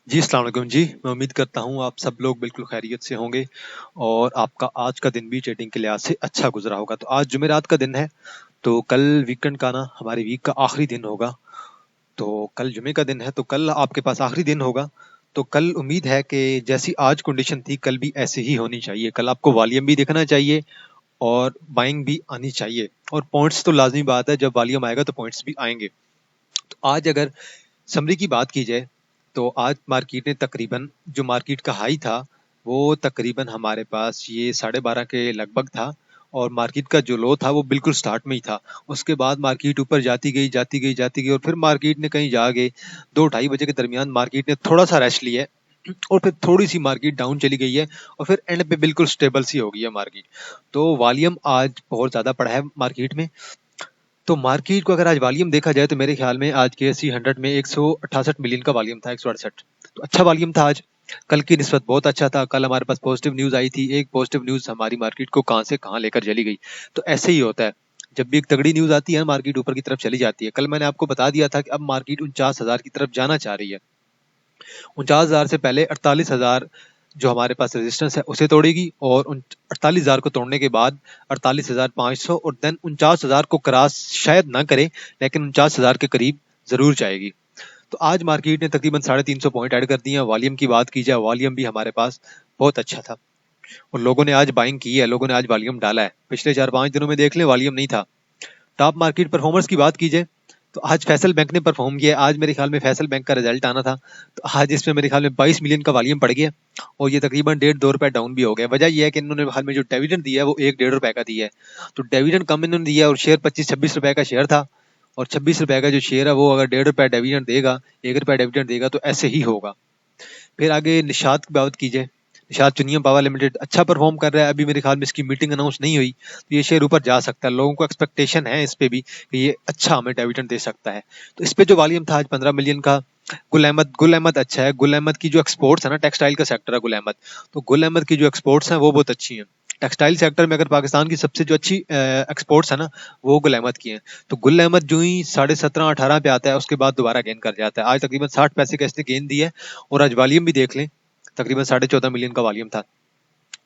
जी, अस्सलाम वालेकुम जी। मैं उम्मीद करता हूँ आप सब लोग बिल्कुल खैरियत से होंगे और आपका आज का दिन भी ट्रेडिंग के लिहाज से अच्छा गुज़रा होगा। तो आज जुमेरात का दिन है, तो कल वीकेंड का ना हमारे वीक का आखिरी दिन होगा। तो कल जुमे का दिन है, तो कल आपके पास आखिरी दिन होगा। तो कल उम्मीद है कि जैसी आज कंडीशन थी, कल भी ऐसे ही होनी चाहिए। कल आपको वॉल्यूम भी देखना चाहिए और बाइंग भी आनी चाहिए और पॉइंट्स तो लाज़मी बात है, जब वॉल्यूम आएगा तो पॉइंट्स भी आएँगे। तो आज अगर समरी की बात की जाए तो आज मार्केट ने तकरीबन जो मार्केट का हाई था वो तकरीबन हमारे पास ये 12.5 के लगभग था और मार्केट का जो लो था वो बिल्कुल स्टार्ट में ही था। उसके बाद मार्केट ऊपर जाती गई और फिर मार्केट ने कहीं जाके 2-2:30 बजे के दरमियान मार्केट ने थोड़ा सा रेस्ट लिया है और फिर थोड़ी सी मार्केट डाउन चली गई है और फिर एंड पे बिल्कुल स्टेबल सी हो गई है मार्केट। तो वॉल्यूम आज बहुत ज्यादा पड़ा है मार्केट में। तो मार्केट को अगर आज वॉल्यूम देखा जाए तो मेरे ख्याल में आज के सी 100 में 168 मिलियन का वॉल्यूम था, 168। तो अच्छा वॉल्यूम था आज। कल की निस्बत बहुत अच्छा था। कल हमारे पास पॉजिटिव न्यूज आई थी। एक पॉजिटिव न्यूज हमारी मार्केट को कहां से कहां लेकर चली गई। तो ऐसे ही होता है, जब भी एक तगड़ी न्यूज आती है मार्केट ऊपर की तरफ चली जाती है। कल मैंने आपको बता दिया था कि अब मार्केट 49,000 की तरफ जाना चाह रही है। 49,000 से पहले 48,000 जो हमारे पास रेजिस्टेंस है उसे तोड़ेगी और 48,000 को तोड़ने के बाद 48,500 और देन 49,000 को क्रॉस शायद ना करे, लेकिन 49,000 के करीब जरूर जाएगी। तो आज मार्केट ने तकरीबन 350 पॉइंट ऐड कर दिए हैं। वॉल्यूम की बात की जाए, वॉल्यूम भी हमारे पास बहुत अच्छा था और लोगों ने आज बाइंग की है, लोगों ने आज वॉल्यूम डाला है। पिछले 4-5 दिनों में देख लें वॉल्यूम नहीं था। टॉप मार्केट परफॉर्मर्स की बात कीजिए तो आज फैसल बैंक ने परफॉर्म किया। आज मेरे ख्याल में फैसल बैंक का रिजल्ट आना था, तो आज इसमें मेरे ख्याल में 22 मिलियन का वॉल्यूम पड़ गया और ये तकरीबन 1.5-2 रुपए डाउन भी हो गया। वजह यह है कि इन्होंने हाल में जो डिविडेंड दिया है वो 1-1.5 रुपए का दिया है। तो डिविडेंड कम इन्होंने दिया है और शेयर 25-26 रुपए का शेयर था और 26 रुपए का जो शेयर है वो अगर 1.5 रुपए डिविडेंड देगा, 1 रुपया डिविडेंड देगा तो ऐसे ही होगा। फिर आगे निशात की बात कीजिए। निशात चुनियम पावर लिमिटेड अच्छा परफॉर्म कर रहा है। अभी मेरे ख्याल में इसकी मीटिंग अनाउंस नहीं हुई तो ये शेयर ऊपर जा सकता है। लोगों को एक्सपेक्टेशन है इस पे भी कि ये अच्छा हमें डिविडेंड दे सकता है। तो इस पे जो वॉल्यूम था आज 15 मिलियन का। गुल अहमद अच्छा है। गुल अहमद की जो एक्सपोर्ट्स है ना, टेक्सटाइल का सेक्टर है गुल अहमद, तो गुल अहमद की जो एक्सपोर्ट्स हैं वो बहुत अच्छी हैं। टेक्सटाइल सेक्टर में अगर पाकिस्तान की सबसे जो अच्छी एक्सपोर्ट्स है ना वो गुल अहमद की हैं। तो गुल अहमद जो ही 17.5-18 पे आता है उसके बाद दोबारा गेन कर जाता है। आज तकरीबन 60 पैसे का इसने गेन दिया है और आज वॉल्यूम भी देख लें, तकरीबन 14.5 मिलियन का वॉल्यूम था।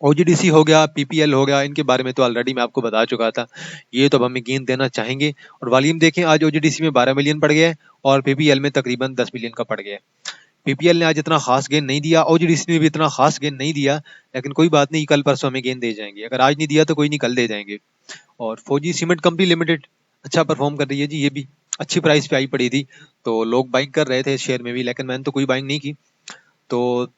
ओजीडीसी हो गया, पीपीएल हो गया, इनके बारे में तो ऑलरेडी मैं आपको बता चुका था। ये तो अब हमें गेन देना चाहेंगे और वॉल्यूम देखें, आज ओजीडीसी में 12 मिलियन पड़ गया है और पीपीएल में तकरीबन 10 मिलियन का पड़ गया है। पीपीएल ने आज इतना खास गेन नहीं दिया, ओजीडीसी ने भी इतना खास गेन नहीं दिया, लेकिन कोई बात नहीं, कल परसों हमें गेन दे जाएंगे। अगर आज नहीं दिया तो कोई नहीं, कल दे जाएंगे। और फौजी सीमेंट कंपनी लिमिटेड अच्छा परफॉर्म कर रही है जी। ये भी अच्छी प्राइस पे आई पड़ी थी तो लोग बाइंग कर रहे थे इस शेयर में भी, लेकिन मैंने तो कोई बाइंग नहीं की। तो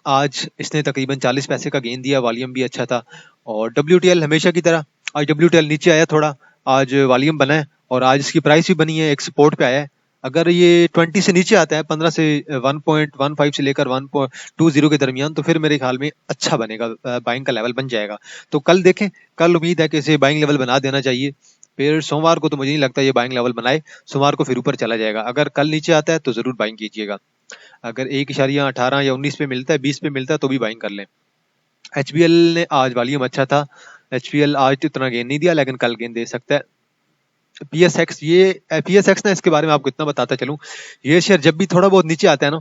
आज इसने तकरीबन 40 पैसे का गेन दिया, वॉल्यूम भी अच्छा था। और डब्ल्यूटीएल हमेशा की तरह आज डब्ल्यूटीएल नीचे आया थोड़ा, आज वॉल्यूम बना है और आज इसकी प्राइस भी बनी है, एक सपोर्ट पे आया है। अगर ये 20 से नीचे आता है, 15 से 1.15 से लेकर 1.20 के दरमियान, तो फिर मेरे ख्याल में अच्छा बनेगा, बाइंग का लेवल बन जाएगा। तो कल देखें, कल उम्मीद है कि इसे बाइंग लेवल बना देना चाहिए। फिर सोमवार को तो मुझे नहीं लगता ये बाइंग लेवल बनाए, सोमवार को फिर ऊपर चला जाएगा। अगर कल नीचे आता है तो जरूर बाइंग कीजिएगा। अगर 1.18 या 19 पे मिलता है, 20 पे मिलता है तो भी बाइंग कर लें। एचबीएल ने आज वॉल्यूम अच्छा था। एचबीएल आज तो इतना गेन नहीं दिया लेकिन कल गेन दे सकता है। पीएसएक्स, ये पीएसएक्स ना, इसके बारे में आपको इतना बताता चलूं, ये शेयर जब भी थोड़ा बहुत नीचे आता है ना,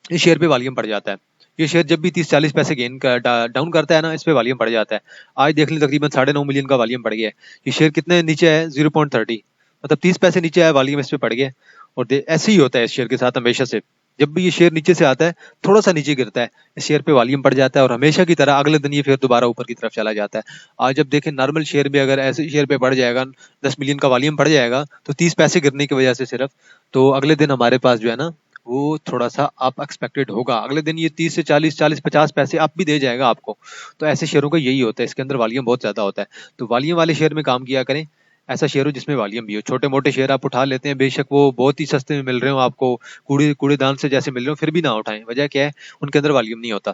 इस शेयर पे वॉल्यूम पड़ जाता है। ये शेयर जब भी 30-40 पैसे गेन कर डाउन करता है ना, इस पे वॉल्यूम पड़ जाता है। आज देख लें तकरीबन 9.5 मिलियन का वॉल्यूम पड़ गया है। ये शेयर कितने नीचे है, 0.30, मतलब 30 पैसे नीचे है, वॉल्यूम इस पे पड़ गया है। और ऐसे ही होता है इस शेयर के साथ हमेशा से। जब भी ये शेयर नीचे से आता है, थोड़ा सा नीचे गिरता है, इस शेयर पे वॉल्यूम पड़ जाता है और हमेशा की तरह अगले दिन ये फिर दोबारा ऊपर की तरफ चला जाता है। आज जब देखें नॉर्मल शेयर में अगर ऐसे शेयर पे पड़ जाएगा, 10 मिलियन का वॉल्यूम पड़ जाएगा, तो 30 पैसे गिरने की वजह से सिर्फ, तो अगले दिन हमारे पास जो है ना वो थोड़ा सा अप एक्सपेक्टेड होगा। अगले दिन ये 30 से 40-50 पैसे अप भी दे जाएगा आपको। तो ऐसे शेयरों का यही होता है, इसके अंदर वॉल्यूम बहुत ज्यादा होता है। तो वॉल्यूम वाले शेयर में काम किया करें। ऐसा शेयर हो जिसमें वॉल्यूम भी हो। छोटे मोटे शेयर आप उठा लेते हैं, बेशक वो बहुत ही सस्ते में मिल रहे हो आपको, कूड़ेदान से जैसे मिल रहे हो, फिर भी ना उठाएं। वजह क्या है, उनके अंदर वॉल्यूम नहीं होता।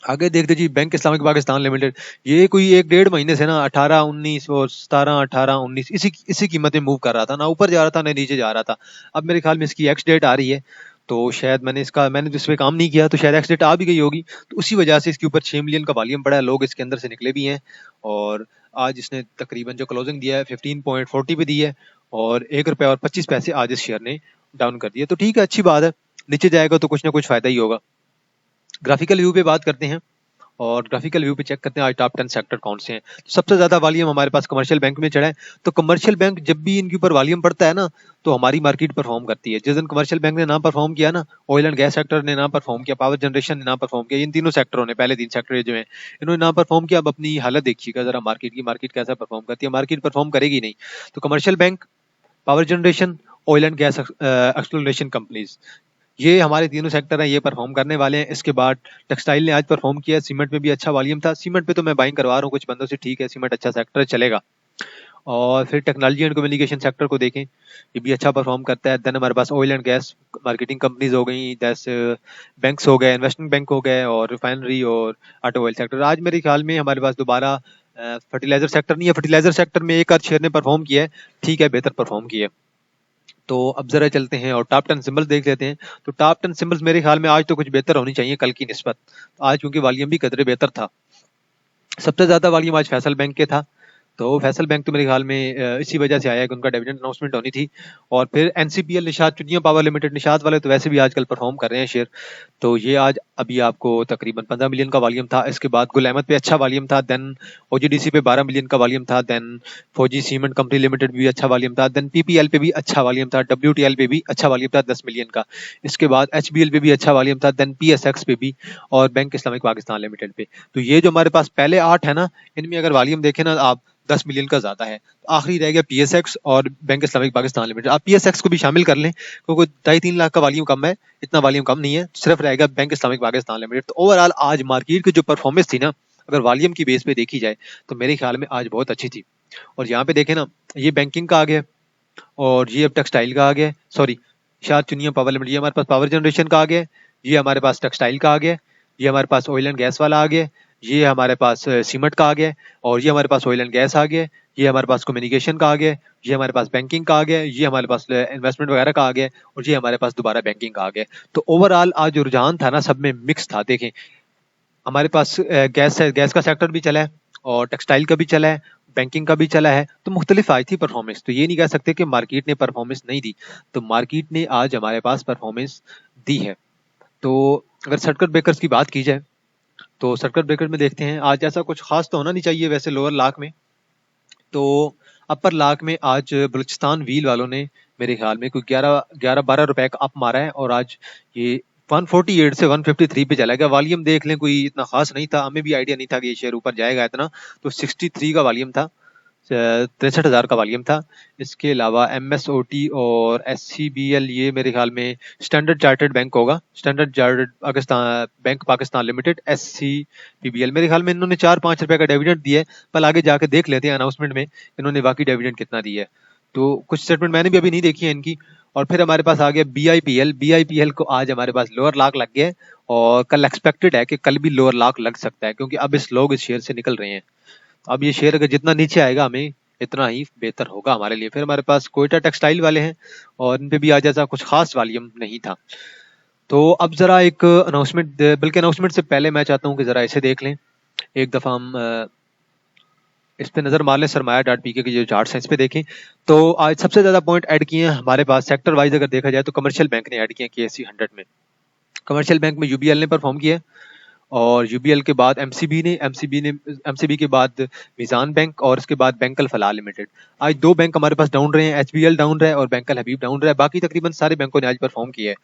आगे देखते जी, बैंक इस्लामिक पाकिस्तान लिमिटेड, ये कोई 1-1.5 महीने से ना 18-19 और 17-18-19 इसी इसी कीमत में मूव कर रहा था, ना ऊपर जा रहा था ना नीचे जा रहा था। अब मेरे ख्याल में इसकी एक्स डेट आ रही है, तो शायद मैंने जिस पे काम नहीं किया तो शायद एक्स डेट आ भी गई होगी, तो उसी वजह से इसके ऊपर 6 मिलियन का वॉल्यूम पड़ा है, लोग इसके अंदर से निकले भी हैं। और आज इसने तकरीबन जो क्लोजिंग दिया है 15.40 पे दी है और 1 रुपया और 25 पैसे आज इस शेयर ने डाउन कर दिया। तो ठीक है, अच्छी बात है। नीचे जाएगा तो कुछ ना कुछ फायदा ही होगा। ग्राफिकल व्यू पे बात करते हैं और ग्राफिकल व्यू पे चेक करते हैं आज टॉप 10 सेक्टर कौन से हैं। तो सबसे ज्यादा वॉल्यूम हमारे पास कमर्शियल बैंक में चढ़ा है। तो कमर्शियल बैंक जब भी इनके ऊपर वॉल्यूम पड़ता है ना, तो हमारी मार्केट परफॉर्म करती है। जिस दिन कमर्शियल बैंक ने ना परफॉर्म किया ना, ऑयल एंड गैस सेक्टर ने ना परफॉर्म किया, पावर जनरेशन ने ना परफॉर्म किया, इन तीनों सेक्टरों ने, पहले 3 सेक्टर जो है इन्होंने ना परफॉर्म किया। अब अपनी हालत देखिएगा जरा मार्केट की, मार्केट कैसा परफॉर्म करती है। मार्केट परफॉर्म करेगी नहीं। तो commercial bank, power generation, oil and gas exploration companies, ये हमारे तीनों सेक्टर हैं, ये परफॉर्म करने वाले हैं। इसके बाद टेक्सटाइल ने आज परफॉर्म किया, सीमेंट में भी अच्छा वॉल्यूम था। सीमेंट पे तो मैं बाइंग करवा रहा हूँ कुछ बंदों से, ठीक है, सीमेंट अच्छा सेक्टर है, चलेगा। और फिर टेक्नोलॉजी एंड कम्युनिकेशन सेक्टर को देखें, ये भी अच्छा परफॉर्म करता है। देन हमारे पास oil and gas marketing companies हो गई, जैसे बैंक्स हो गए, इन्वेस्टमेंट बैंक हो गए, और रिफाइनरी और ऑटोमोबाइल सेक्टर। आज मेरे ख्याल में हमारे पास दोबारा फर्टिलाइजर सेक्टर नहीं है। फर्टिलाइजर सेक्टर में एक आध शेयर ने परफॉर्म किया है, ठीक है, बेहतर परफॉर्म किया है। तो अब जरा चलते हैं और टॉप 10 सिंबल्स देख लेते हैं। तो टॉप 10 सिंबल्स मेरे ख्याल में आज तो कुछ बेहतर होनी चाहिए कल की निस्बत। आज क्योंकि वॉल्यूम भी कदरे बेहतर था, सबसे ज्यादा वॉल्यूम आज फैसल बैंक के था। तो फैसल बैंक तो मेरे ख्याल में इसी वजह से आया कि उनका डिविडेंड अनाउंसमेंट होनी थी। और फिर एनसीपीएल निषाद चुनिया पावर लिमिटेड, निषाद वाले तो वैसे भी आजकल परफॉर्म कर रहे हैं शेयर। तो ये आज अभी आपको तकरीबन 15 मिलियन का वॉल्यूम था। इसके बाद गुल अहमद पे अच्छा वॉल्यूम था, देन ओजीडीसी पे 12 मिलियन का वॉल्यूम था, देन फौजी सीमेंट कंपनी लिमिटेड भी अच्छा वॉल्यूम था, देन पीपीएल पे भी अच्छा वॉल्यूम था, डब्ल्यूटीएल पे भी अच्छा वॉल्यूम था 10 मिलियन का। इसके बाद एचबीएल पे भी अच्छा वॉल्यूम था, देन पीएसएक्स पे भी, और बैंक इस्लामिक पाकिस्तान लिमिटेड पे। तो ये जो हमारे पास पहले 8 है ना, इनमें अगर वॉल्यूम देखें ना आप, 10 मिलियन का ज्यादा है। तो आखिरी रह गया पीएसएक्स और बैंक इस्लामिक पाकिस्तान लिमिटेड। आप पीएसएक्स को भी शामिल कर लें क्योंकि 2.5-3 लाख का वॉल्यूम कम है, इतना वॉल्यूम कम नहीं है, सिर्फ रहेगा बैंक इस्लामिक पाकिस्तान लिमिटेड। तो ओवरऑल आज मार्केट की जो परफॉर्मेंस थी ना, अगर वॉल्यूम की बेस पे देखी जाए तो मेरे ख्याल में आज बहुत अच्छी थी। और यहाँ पे देखें ना, ये बैंकिंग का आ गया और ये अब टेक्सटाइल का आ गया, सॉरी, शायद चुनिया पावर लिमिटेड, ये हमारे पास पावर जनरेशन का आ गया, ये हमारे पास टेक्सटाइल का आ गया, ये हमारे पास ऑयल एंड गैस वाला आ गया, ये हमारे पास सीमेंट का आ गया, और ये हमारे पास ऑयल एंड गैस आ गया, ये हमारे पास कम्युनिकेशन का आ गया, ये हमारे पास बैंकिंग का आ गया, ये हमारे पास इन्वेस्टमेंट वगैरह का आ गया, और ये हमारे पास दोबारा बैंकिंग का आ गया। तो ओवरऑल आज जो रुझान था ना, सब में मिक्स था। देखें, हमारे पास गैस का सेक्टर भी चला है और टेक्सटाइल का भी चला है, बैंकिंग का भी चला है। तो मुख्तलिफ आई थी परफॉर्मेंस। तो ये नहीं कह सकते कि मार्केट ने परफॉर्मेंस नहीं दी। तो मार्केट ने आज हमारे पास परफॉर्मेंस दी है। तो अगर सर्किट ब्रेकर्स की बात की जाए तो सर्किट ब्रेकर में देखते हैं आज ऐसा कुछ खास तो होना नहीं चाहिए वैसे लोअर लाख में। तो अपर लाख में आज बलूचिस्तान व्हील वालों ने मेरे ख्याल में कोई 11-12 रुपए का अप मारा है, और आज ये 148 से 153 पे चला गया। वॉल्यूम देख लें, कोई इतना खास नहीं था, हमें भी आइडिया नहीं था कि ये शेयर ऊपर जाएगा इतना। तो 63 का वॉल्यूम था, 63,000 का वॉल्यूम था। इसके अलावा एमएसओटी और एससीबीएल, ये मेरे ख्याल में स्टैंडर्ड चार्टर्ड बैंक होगा, Standard Chartered Pakistan Bank Pakistan Limited, SCPBL. मेरे ख्याल में इन्होंने 4-5 रुपए का डिविडेंड दिया है, पर आगे जाके देख लेते हैं अनाउंसमेंट में इन्होंने वाकई डिविडेंड कितना दिया है। तो कुछ स्टेटमेंट मैंने भी अभी नहीं देखी है इनकी। और फिर हमारे पास आ गया बीआईपीएल। बीआईपीएल को आज हमारे पास लोअर लाख लग गया है, और कल एक्सपेक्टेड है कि कल भी लोअर लाख लग सकता है, क्योंकि अब इस लोग इस शेयर से निकल रहे हैं। अब ये शेयर अगर जितना नीचे आएगा हमें इतना ही बेहतर होगा हमारे लिए। फिर हमारे पास कोयटा टेक्सटाइल वाले हैं, और इन पे भी आज ऐसा कुछ खास वॉल्यूम नहीं था। तो अब जरा एक अनाउंसमेंट, बल्कि अनाउंसमेंट से पहले मैं चाहता हूँ कि जरा इसे देख लें एक दफा हम, इस पे नजर मार लें, सरमाया डॉट पीके के जो चार्ट्स हैं इस पे देखें। तो आज सबसे ज्यादा पॉइंट ऐड किए हैं हमारे पास सेक्टर वाइज अगर देखा जाए तो कमर्शियल बैंक ने ऐड किए हैं KSE 100 में। कमर्शियल बैंक में यूबीएल ने परफॉर्म किया, और यूबीएल के बाद एमसीबी के बाद मिजान बैंक, और इसके बाद बैंक अल फलाह लिमिटेड। आज 2 बैंक हमारे पास डाउन रहे हैं, एचबीएल डाउन रहा है और बैंक अल हबीब डाउन रहा है। बाकी तकरीबन सारे बैंकों ने आज परफॉर्म किया है।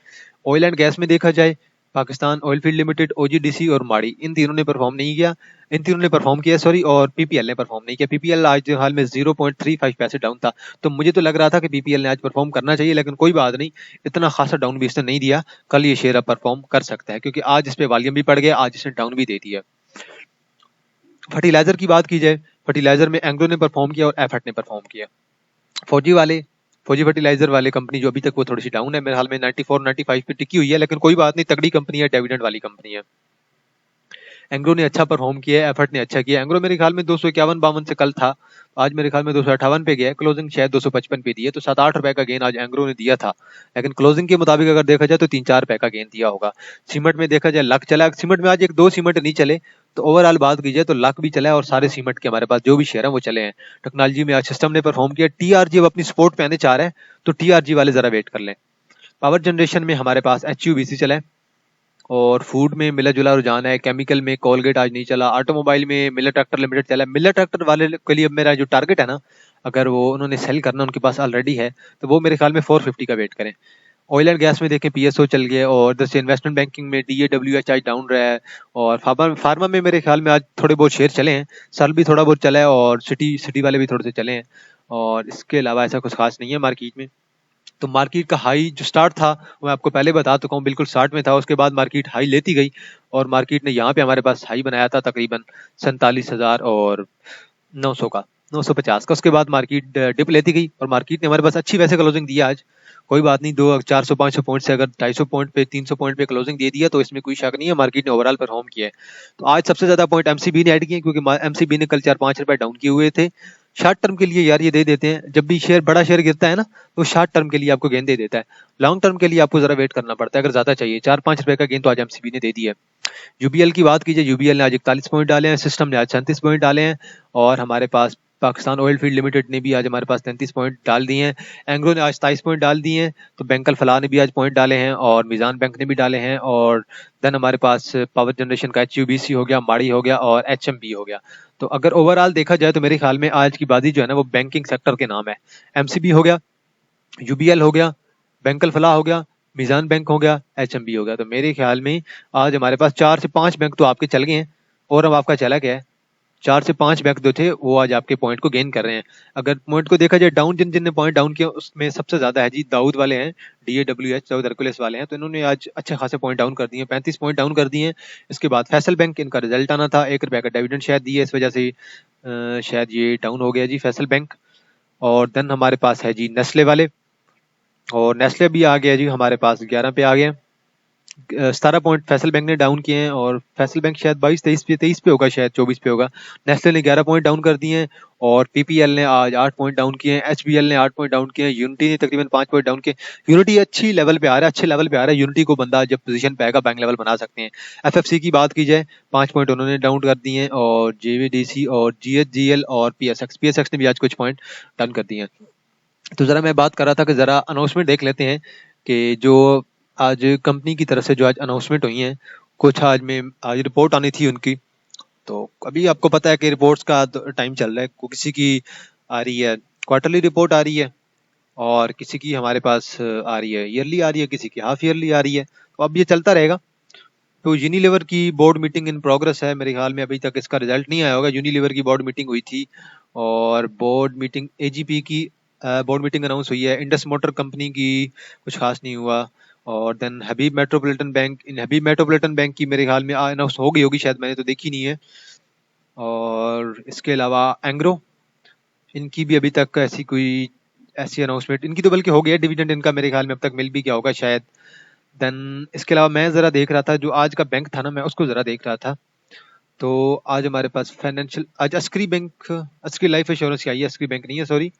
ऑयल एंड गैस में देखा जाए, Pakistan oil field limited, OGDC और माड़ी, इन तीनों ने परफॉर्म नहीं किया, इन तीनों ने परफॉर्म किया सॉरी, और पीपीएल ने परफॉर्म नहीं किया। पीपीएल आज हाल में 0.35 पैसे डाउन था। तो मुझे तो लग रहा था कि पीपीएल ने आज परफॉर्म करना चाहिए, लेकिन कोई बात नहीं, इतना खासा डाउन भी इसने नहीं दिया। कल ये शेयर अब परफॉर्म कर सकता है, क्योंकि आज इस पे वॉल्यूम भी पड़ गया, आज इसने डाउन भी दे दिया। फर्टिलाइजर की बात की जाए, फर्टिलाइजर में एंग्रो ने परफॉर्म किया और एफर्ट ने परफॉर्म किया। फौजी फर्टिलाइजर वाले कंपनी जो अभी तक वो थोड़ी सी डाउन है, मेरे हाल में 94-95 पे टिकी हुई है, लेकिन कोई बात नहीं, तगड़ी कंपनी है, डिविडेंड वाली कंपनी है। एंग्रो ने अच्छा परफॉर्म किया है, एफर्ट ने अच्छा किया। एंग्रो मेरे ख्याल में 251-52 से कल था, आज मेरे ख्याल में 258 पे गया, क्लोजिंग शायद 255 पे दी है। तो 7-8 रुपए का गेन आज एंग्रो ने दिया था, लेकिन क्लोजिंग के मुताबिक अगर देखा जाए तो 3-4 रुपए का गेन दिया होगा। सीमेंट में देखा जाए लक चला, सीमेंट में आज 1-2 सीमेंट नहीं चले, तो ओवरऑल बात की जाए तो लक भी चला है, और सारे सीमेंट के हमारे पास जो भी शेयर है वो चले हैं। टेक्नोलॉजी में आज सिस्टम ने परफॉर्म किया। टीआरजी अब अपनी सपोर्ट पे आने चाह रहे हैं, तो टीआरजी वाले जरा वेट कर लें। पावर जनरेशन में हमारे पास HUBC चला है, और फूड में मिला जुला रुझान है। केमिकल में कोलगेट आज नहीं चला। ऑटोमोबाइल में मिलर ट्रैक्टर लिमिटेड चला है। मिलर ट्रैक्टर वाले के लिए अब मेरा जो टारगेट है ना, अगर वो उन्होंने सेल करना उनके पास ऑलरेडी है, तो वो मेरे ख्याल में 450 का वेट करें। ऑयल एंड गैस में देखें PSO चल गया, और इधर से इन्वेस्टमेंट बैंकिंग में DAWH आज डाउन रहा है, और फार्मा में मेरे ख्याल में आज थोड़े बहुत शेयर चले हैं। सल भी थोड़ा बहुत चला है, और सिटी वाले भी थोड़े से चले हैं, और इसके अलावा ऐसा कुछ खास नहीं है मार्केट में। तो मार्केट का हाई जो स्टार्ट था वो मैं आपको पहले बता चुका हूँ, बिल्कुल स्टार्ट में था। उसके बाद मार्केट हाई लेती गई, और मार्केट ने यहाँ पे हमारे पास हाई बनाया था तकरीबन 47,000 और 900 का, 950 का। उसके बाद मार्केट डिप लेती गई, और मार्केट ने हमारे पास अच्छी वैसे क्लोजिंग दिया आज। कोई बात नहीं, 400-500 पॉइंट से अगर 250 पॉइंट पे 300 पॉइंट पे क्लोजिंग दे दिया तो इसमें कोई शक नहीं है, मार्केट ने ओवरऑल परफॉर्म किया है। तो आज सबसे ज्यादा पॉइंट MCB ने ऐड किए, क्योंकि MCB ने कल 4-5 रुपए डाउन किए हुए थे। शॉर्ट टर्म के लिए यार ये दे देते हैं, जब भी शेयर बड़ा शेयर गिरता है ना, तो शॉर्ट टर्म के लिए आपको गेंद दे देता है। लॉन्ग टर्म के लिए आपको जरा वेट करना पड़ता है अगर ज्यादा चाहिए। 4-5 रुपए का गेंद तो आज MCB ने दे दिया है। यूबीएल की बात कीजिए, यूबीएल ने आज 41 पॉइंट डाले हैं, सिस्टम ने आज 37 पॉइंट डाले हैं, और हमारे पास पाकिस्तान ऑयल फील्ड लिमिटेड ने भी आज हमारे पास 33 पॉइंट डाल दिए हैं। एंग्रो ने आज 27 पॉइंट डाल दिए हैं। तो बैंकल फलाह ने भी आज पॉइंट डाले हैं, और मीजान बैंक ने भी डाले हैं। और देन हमारे पास पावर जनरेशन का HUBC हो गया, माड़ी हो गया, और HMB हो गया। तो अगर ओवरऑल देखा जाए तो मेरे ख्याल में आज की बाजी जो है ना वो बैंकिंग सेक्टर के नाम है। MCB हो गया, UBL हो गया, बैंकल फलाह हो गया, मीजान बैंक हो गया, HMB हो गया। तो मेरे ख्याल में आज हमारे पास 4 से 5 बैंक तो आपके चल गए हैं, और अब आपका चला गया है। 4 से 5 बैंक जो थे वो आज आपके पॉइंट को गेन कर रहे हैं। अगर पॉइंट को देखा जाए डाउन, जिन जिन ने पॉइंट डाउन किया उसमें सबसे ज्यादा है जी दाऊद वाले हैं, DAWH दाऊद हरकुलिस वाले हैं। तो इन्होंने आज अच्छे खासे पॉइंट डाउन कर दिए, 35 पॉइंट डाउन कर दिए हैं। इसके बाद फैसल बैंक, इनका रिजल्ट आना था, 1 रुपए का डिविडेंड शायद दिए, इस वजह से शायद ये डाउन हो गया जी फैसल बैंक। और देन हमारे पास है जी नेस्ले वाले, और नेस्ले भी आ गया जी हमारे पास 11 पे आ गया। 17 पॉइंट फैसल बैंक ने डाउन किए हैं, और फैसल बैंक शायद 22-23 पे होगा, शायद 24 पे होगा। नेस्ले ने 11 पॉइंट डाउन कर दिए हैं, और PPL ने आज 8 पॉइंट डाउन किए हैं। HBL ने 8 पॉइंट डाउन किए हैं। यूनिटी ने तकरीबन 5 पॉइंट डाउन किए। यूनिटी अच्छी लेवल पे आ रहा है, अच्छे लेवल पे आ रहा है। यूनिटी को बंदा जब पोजीशन पे आएगा बैंक लेवल बना सकते हैं। FFC की बात की जाए, 5 पॉइंट उन्होंने डाउन कर दिए हैं, और JVDC और GHGL और PSX ने भी आज कुछ पॉइंट डाउन कर दिए हैं। तो जरा मैं बात कर रहा था कि जरा अनाउंसमेंट देख लेते हैं कि जो आज कंपनी की तरफ से जो आज अनाउंसमेंट हुई हैं, कुछ आज रिपोर्ट आनी थी उनकी। तो अभी आपको पता है कि रिपोर्ट्स का टाइम चल रहा है, किसी की आ रही है क्वार्टरली रिपोर्ट आ रही है, और किसी की हमारे पास आ रही है ईयरली आ रही है, किसी की हाफ ईयरली आ रही है। तो अब ये चलता रहेगा। तो यूनिलीवर की बोर्ड मीटिंग इन प्रोग्रेस है, मेरे ख्याल में अभी तक इसका रिजल्ट नहीं आया होगा। यूनिलीवर की बोर्ड मीटिंग हुई थी, और बोर्ड मीटिंग AGP की बोर्ड मीटिंग अनाउंस हुई है। इंडस मोटर कंपनी की कुछ खास नहीं हुआ। और देन हबीब मेट्रोपॉलिटन बैंक की मेरे ख्याल में अनाउंस हो गई होगी शायद, मैंने तो देखी नहीं है। और इसके अलावा एंग्रो, इनकी भी अभी तक ऐसी अनाउंसमेंट इनकी तो बल्कि हो गया, डिविडेंड इनका मेरे ख्याल में अब तक मिल भी गया होगा शायद। देन इसके अलावा मैं जरा देख रहा था जो आज का बैंक था ना, मैं उसको जरा देख रहा था। तो आज हमारे पास आज अस्क्री लाइफ इंश्योरेंस की आई है, अस्क्री बैंक नहीं है सॉरी।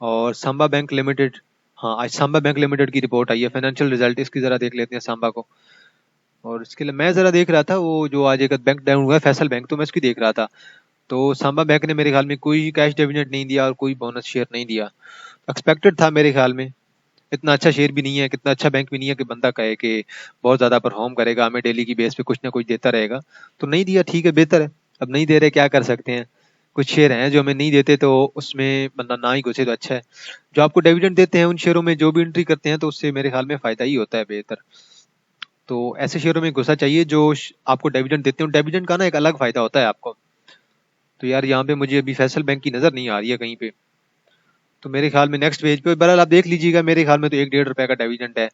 और सांबा बैंक लिमिटेड, हाँ आज सांबा बैंक लिमिटेड की रिपोर्ट आई है, फाइनेंशियल रिजल्ट इसकी जरा देख लेते हैं सांबा को। और इसके लिए मैं जरा देख रहा था वो जो आज एक बैंक डाउन हुआ है फैसल बैंक, तो मैं इसकी देख रहा था। तो सांबा बैंक ने मेरे ख्याल में कोई कैश डिविडेंड नहीं दिया, और कोई बोनस शेयर नहीं दिया। एक्सपेक्टेड था मेरे ख्याल में। इतना अच्छा शेयर भी नहीं है, कितना अच्छा बैंक भी नहीं है कि बंदा कहे कि बहुत ज्यादा परफॉर्म करेगा, हमें डेली की बेस पे कुछ ना कुछ देता रहेगा। तो नहीं दिया, ठीक है, बेहतर है। अब नहीं दे रहे, क्या कर सकते हैं। कुछ शेयर हैं जो हमें नहीं देते, तो उसमें बंदा ना ही घुसे तो अच्छा है। जो आपको डिविडेंड देते हैं उन शेयरों में जो भी एंट्री करते हैं, तो उससे मेरे ख्याल में फायदा ही होता है बेहतर। तो ऐसे शेयरों में घुसा चाहिए जो आपको डिविडेंड देते हैं। डिविडेंड का ना एक अलग फायदा होता है आपको। तो यार यहाँ पे मुझे अभी फैसल बैंक की नजर नहीं आ रही है कहीं पे। तो मेरे ख्याल में नेक्स्ट पेज पे बहरहाल आप देख लीजिएगा, मेरे ख्याल में तो 1-1.5 रुपए का डिविडेंड है।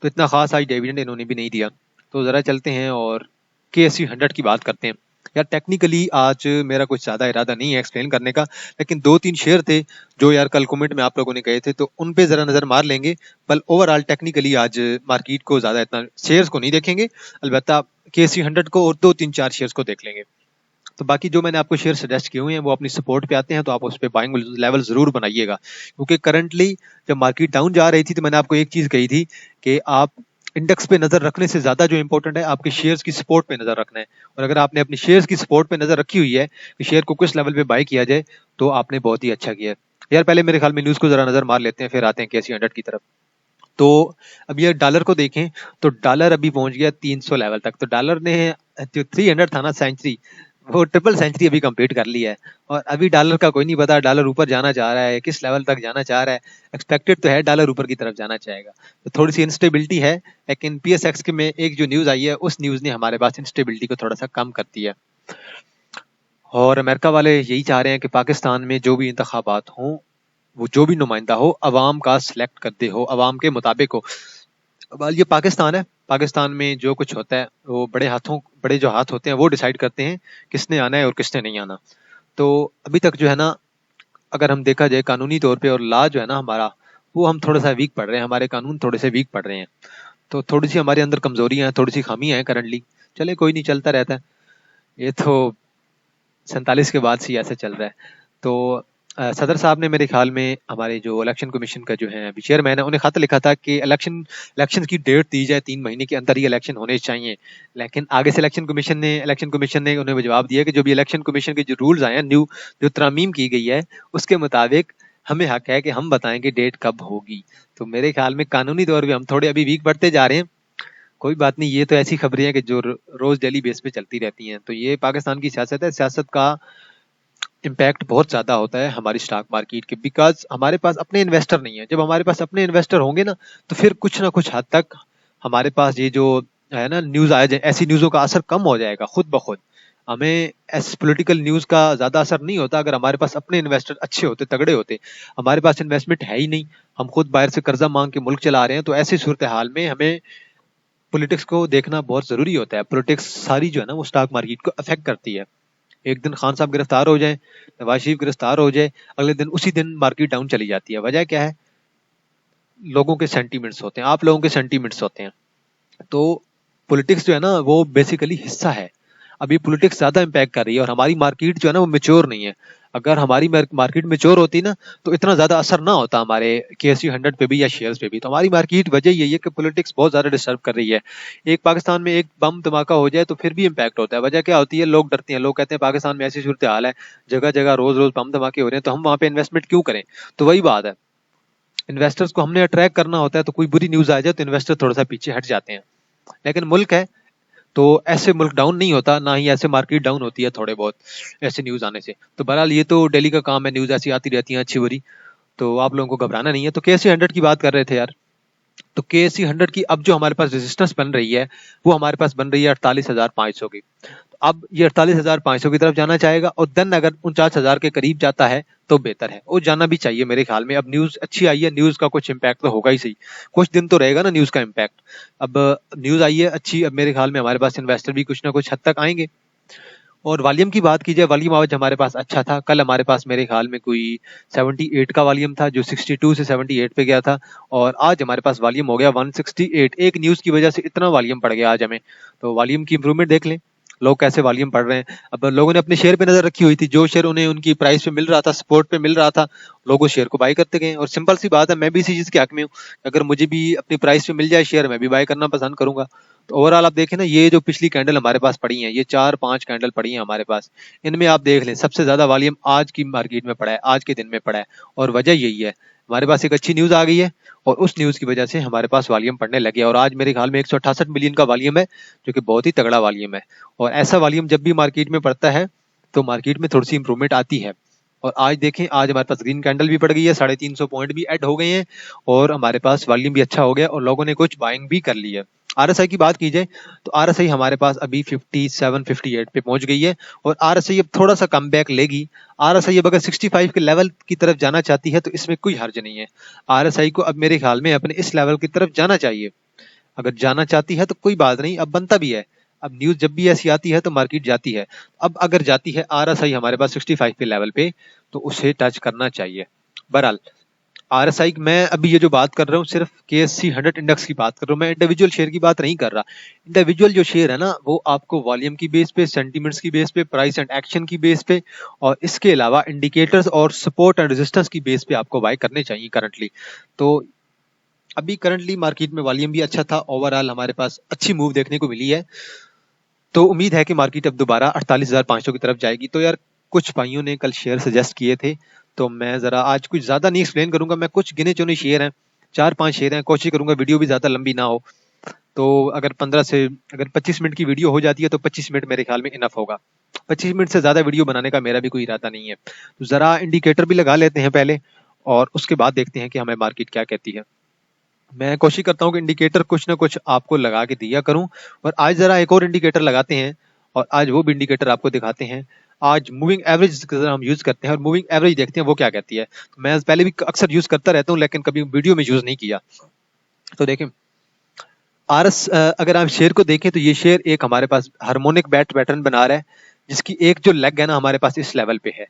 तो इतना खास आज डिविडेंड इन्होंने भी नहीं दिया। तो जरा चलते हैं और KSE 100 की बात करते हैं। यार टेक्निकली आज मेरा कुछ ज्यादा इरादा नहीं है एक्सप्लेन करने का, लेकिन 2-3 शेयर थे जो यार कल कमेंट में आप लोगों ने कहे थे, तो उन पे जरा नजर मार लेंगे। पर ओवरऑल टेक्निकली आज मार्केट को ज्यादा इतना शेयर्स को नहीं देखेंगे, अलबत्ता KSE 100 को और 2-3-4 शेयर्स को देख लेंगे। तो बाकी जो मैंने आपको शेयर सजेस्ट किए हुए हैं वो अपनी सपोर्ट पे आते हैं, तो आप उस पर बाइंग लेवल जरूर बनाइएगा। क्योंकि करंटली जब मार्केट डाउन जा रही थी तो मैंने आपको एक चीज कही थी कि आप इंडेक्स पे नजर रखने से ज्यादा जो इंपॉर्टेंट है आपके शेयर्स की सपोर्ट पे नजर रखना है। और अगर आपने अपनी शेयर्स की सपोर्ट पे नजर रखी हुई है कि शेयर को किस लेवल पे बाय किया जाए, तो आपने बहुत ही अच्छा किया है। यार पहले मेरे ख्याल में न्यूज को जरा नजर मार लेते हैं, फिर आते हैं KSE 100 की तरफ। तो अब ये डॉलर को देखें तो डॉलर अभी पहुंच गया 300 लेवल तक। तो डॉलर ने जो 300 था ना सेंचुरी, वो ट्रिपल सेंचुरी अभी कंप्लीट कर लिया है। और अभी डॉलर का कोई नहीं पता डॉलर ऊपर जाना चाह रहा है, किस लेवल तक जाना चाह रहा है। एक्सपेक्टेड तो है डॉलर ऊपर की तरफ जाना चाहेगा। तो थोड़ी सी इंस्टेबिलिटी है, लेकिन पीएसएक्स के में एक जो न्यूज आई है उस न्यूज ने हमारे पास इंस्टेबिलिटी को थोड़ा सा कम कर दिया है। और अमेरिका वाले यही चाह रहे हैं कि पाकिस्तान में जो भी इंतखाबात हों, वो जो भी नुमाइंदा हो अवाम का सिलेक्ट करते हो, अवाम के मुताबिक हो। अब ये पाकिस्तान है, पाकिस्तान में जो कुछ होता है वो बड़े जो हाथ होते हैं वो डिसाइड करते हैं किसने आना है और किसने नहीं आना। तो अभी तक जो है ना, अगर हम देखा जाए कानूनी तौर पे और लॉ जो है ना हमारा, वो हम थोड़ा सा वीक पड़ रहे हैं, हमारे कानून थोड़े से वीक पड़ रहे हैं। तो थोड़ी सी हमारे अंदर कमजोरियां हैं, थोड़ी सी खामियां हैं करंटली। चले कोई नहीं, चलता रहता है। ये तो 47 के बाद से ही ऐसे चल रहा है। तो सदर साहब ने मेरे ख्याल में हमारे जो इलेक्शन कमीशन का जो है अभी चेयरमैन है, उन्हें खत लिखा था कि इलेक्शन की डेट दी जाए, 3 महीने के अंदर ही इलेक्शन होने चाहिए। लेकिन आगे से इलेक्शन कमीशन ने उन्हें जवाब दिया कि जो भी इलेक्शन कमीशन के जो रूल्स आए हैं, न्यू जो तरमीम की गई है, उसके मुताबिक हमें हक है कि हम बताएं कि डेट कब होगी। तो मेरे ख्याल में कानूनी तौर पे हम थोड़े अभी वीक बढ़ते जा रहे हैं। कोई बात नहीं, ये तो ऐसी खबरें हैं कि जो रोज डेली बेस पे चलती रहती हैं। तो ये पाकिस्तान की सियासत है, सियासत का इम्पैक्ट बहुत ज्यादा होता है हमारी स्टॉक मार्केट के, बिकॉज हमारे पास अपने इन्वेस्टर नहीं है। जब हमारे पास अपने इन्वेस्टर होंगे ना, तो फिर कुछ ना कुछ हद तक हमारे पास ये जो है ना न्यूज आ जाए, ऐसी न्यूजों का असर कम हो जाएगा खुद ब खुद। हमें ऐसे पॉलिटिकल न्यूज का ज्यादा असर नहीं होता अगर हमारे पास अपने इन्वेस्टर अच्छे होते, तगड़े होते। हमारे पास इन्वेस्टमेंट है ही नहीं, हम खुद बाहर से कर्जा मांग के मुल्क चला रहे हैं। तो ऐसी सूरत हाल में हमें पॉलिटिक्स को देखना बहुत जरूरी होता है। पॉलिटिक्स सारी जो है ना वो स्टॉक मार्केट को अफेक्ट करती है। एक दिन खान साहब गिरफ्तार हो जाए, नवाज शरीफ गिरफ्तार हो जाए, अगले दिन उसी दिन मार्केट डाउन चली जाती है। वजह क्या है? लोगों के सेंटीमेंट्स होते हैं, आप लोगों के सेंटीमेंट्स होते हैं। तो पॉलिटिक्स जो है ना वो बेसिकली हिस्सा है। अभी पॉलिटिक्स ज्यादा इम्पैक्ट कर रही है और हमारी मार्केट जो है ना वो मेच्योर नहीं है। अगर हमारी मार्केट मेच्योर होती ना, तो इतना ज्यादा असर ना होता हमारे KSE 100 पे भी या शेयर्स पे भी। तो हमारी मार्केट वजह यही है कि पॉलिटिक्स बहुत ज्यादा डिस्टर्ब कर रही है। एक पाकिस्तान में एक बम धमाका हो जाए तो फिर भी इम्पैक्ट होता है। वजह क्या होती है? लोग डरते हैं, लोग कहते हैं पाकिस्तान में ऐसी सूरत हाल है, जगह जगह रोज रोज बम धमाके हो रहे हैं, तो हम वहां पे इन्वेस्टमेंट क्यों करें? तो वही बात है, इन्वेस्टर्स को हमने अट्रैक्ट करना होता है। तो कोई बुरी न्यूज आ जाए तो इन्वेस्टर थोड़ा सा पीछे हट जाते हैं। लेकिन मुल्क है तो ऐसे मुल्क डाउन नहीं होता, ना ही ऐसे मार्केट डाउन होती है थोड़े बहुत ऐसे न्यूज आने से। तो बहरहाल ये तो डेली का काम है, न्यूज ऐसी आती रहती है अच्छी बुरी। तो आप लोगों को घबराना नहीं है। तो KSE 100 की बात कर रहे थे यार। तो KSE 100 की अब जो हमारे पास रेजिस्टेंस बन रही है, वो हमारे पास बन रही है 48,500 की। तो अब ये 48,500 की तरफ जाना चाहेगा, और देन अगर 49,000 के करीब जाता है तो बेहतर है, और जाना भी चाहिए मेरे ख्याल में। अब न्यूज अच्छी आई है, न्यूज का कुछ इम्पैक्ट तो होगा ही सही, कुछ दिन तो रहेगा ना न्यूज का इम्पैक्ट। अब न्यूज आई है अच्छी, अब मेरे ख्याल में हमारे पास इन्वेस्टर भी कुछ ना कुछ हद तक आएंगे। और वॉल्यूम की बात की जाए, वॉल्यूम आज हमारे पास अच्छा था। कल हमारे पास मेरे ख्याल में कोई 78 का वॉल्यूम था, जो 62 से 78 पे गया था। और आज हमारे पास वॉल्यूम हो गया 168। एक न्यूज की वजह से इतना वॉल्यूम पड़ गया आज हमें। तो वॉल्यूम की इंप्रूवमेंट देख लें, लोग कैसे वॉल्यूम पढ़ रहे हैं। अब लोगों ने अपने शेयर पे नजर रखी हुई थी, जो शेयर उन्हें उनकी प्राइस पे मिल रहा था, सपोर्ट पे मिल रहा था, लोग उस शेयर को बाय करते गए। और सिंपल सी बात है, मैं भी इसी चीज के हक में हूँ। अगर मुझे भी अपनी प्राइस पे मिल जाए शेयर, मैं भी बाय करना पसंद करूंगा। तो ओवरऑल आप देखें ना, ये जो पिछली कैंडल हमारे पास पड़ी है, ये 4-5 कैंडल पड़ी है हमारे पास, इनमें आप देख लें सबसे ज्यादा वॉल्यूम आज की मार्केट में पड़ा है, आज के दिन में पड़ा है। और वजह यही है, हमारे पास एक अच्छी न्यूज आ गई है, और उस न्यूज की वजह से हमारे पास वॉल्यूम पड़ने लगे। और आज मेरे ख्याल में 168 मिलियन का वॉल्यूम है, जो कि बहुत ही तगड़ा वॉल्यूम है। और ऐसा वॉल्यूम जब भी मार्केट में पड़ता है तो मार्केट में थोड़ी सी इंप्रूवमेंट आती है। और आज देखें, आज हमारे पास ग्रीन कैंडल भी पड़ गई है, 350 पॉइंट भी ऐड हो गए हैं, और हमारे पास वॉल्यूम भी अच्छा हो गया, और लोगों ने कुछ बाइंग भी कर ली है। RSI की बात की जाए तो RSI हमारे पास अभी 57-58 पे पहुंच गई है, और RSI अब थोड़ा सा कम बैक लेगी। RSI अब अगर 65 के लेवल की तरफ जाना चाहती है तो इसमें कोई हर्ज नहीं है। RSI को अब मेरे ख्याल में अपने इस लेवल की तरफ जाना चाहिए। अगर जाना चाहती है तो कोई बात नहीं, अब बनता भी है। अब न्यूज जब भी ऐसी आती है तो मार्केट जाती है। अब अगर जाती है RSI हमारे पास 65 के लेवल पे, तो उसे टच करना चाहिए। बहरहाल RSI, मैं अभी ये जो बात कर रहा हूँ सिर्फ KSE 100 इंडेक्स की बात कर रहा हूँ, मैं इंडिविजुअल शेयर की बात नहीं कर रहा। इंडिविजुअल जो शेयर है ना, वो आपको वॉल्यूम की बेस पे, सेंटीमेंट्स की बेस पे, प्राइस एंड एक्शन की बेस पे, और इसके अलावा इंडिकेटर्स और सपोर्ट एंड रेजिस्टेंस की बेस पे आपको बाय करने चाहिए करंटली। तो अभी करंटली मार्केट में वॉल्यूम भी अच्छा था, ओवरऑल हमारे पास अच्छी मूव देखने को मिली है। तो उम्मीद है कि मार्केट अब दोबारा 48,500 की तरफ जाएगी। तो यार, कुछ भाइयों ने कल शेयर सजेस्ट किए थे, तो मैं जरा आज कुछ ज्यादा नहीं एक्सप्लेन करूंगा, मैं कुछ गिने चुने शेयर हैं 4-5 शेयर हैं, कोशिश करूंगा वीडियो भी ज्यादा लंबी ना हो। तो अगर 25 मिनट की वीडियो हो जाती है तो 25 मिनट मेरे ख्याल में इनफ होगा। 25 मिनट से ज्यादा वीडियो बनाने का मेरा भी कोई इरादा नहीं है। तो जरा इंडिकेटर भी लगा लेते हैं पहले, और उसके बाद देखते हैं कि हमें मार्केट क्या कहती है। मैं कोशिश करता हूँ कि इंडिकेटर कुछ ना कुछ आपको लगा के दिया करूं। और आज जरा एक और इंडिकेटर लगाते हैं, और आज वो भी इंडिकेटर आपको दिखाते हैं। आज मूविंग एवरेज हम यूज करते हैं, और मूविंग एवरेज देखते हैं वो क्या कहती है। तो मैं पहले भी अक्सर यूज करता रहता हूँ, लेकिन कभी वीडियो में यूज नहीं किया। तो देखें, आरएस अगर आप शेयर को देखें तो ये शेयर एक हमारे पास हार्मोनिक बैट पैटर्न बना रहा है, जिसकी एक जो लेग है ना हमारे पास इस लेवल पे है।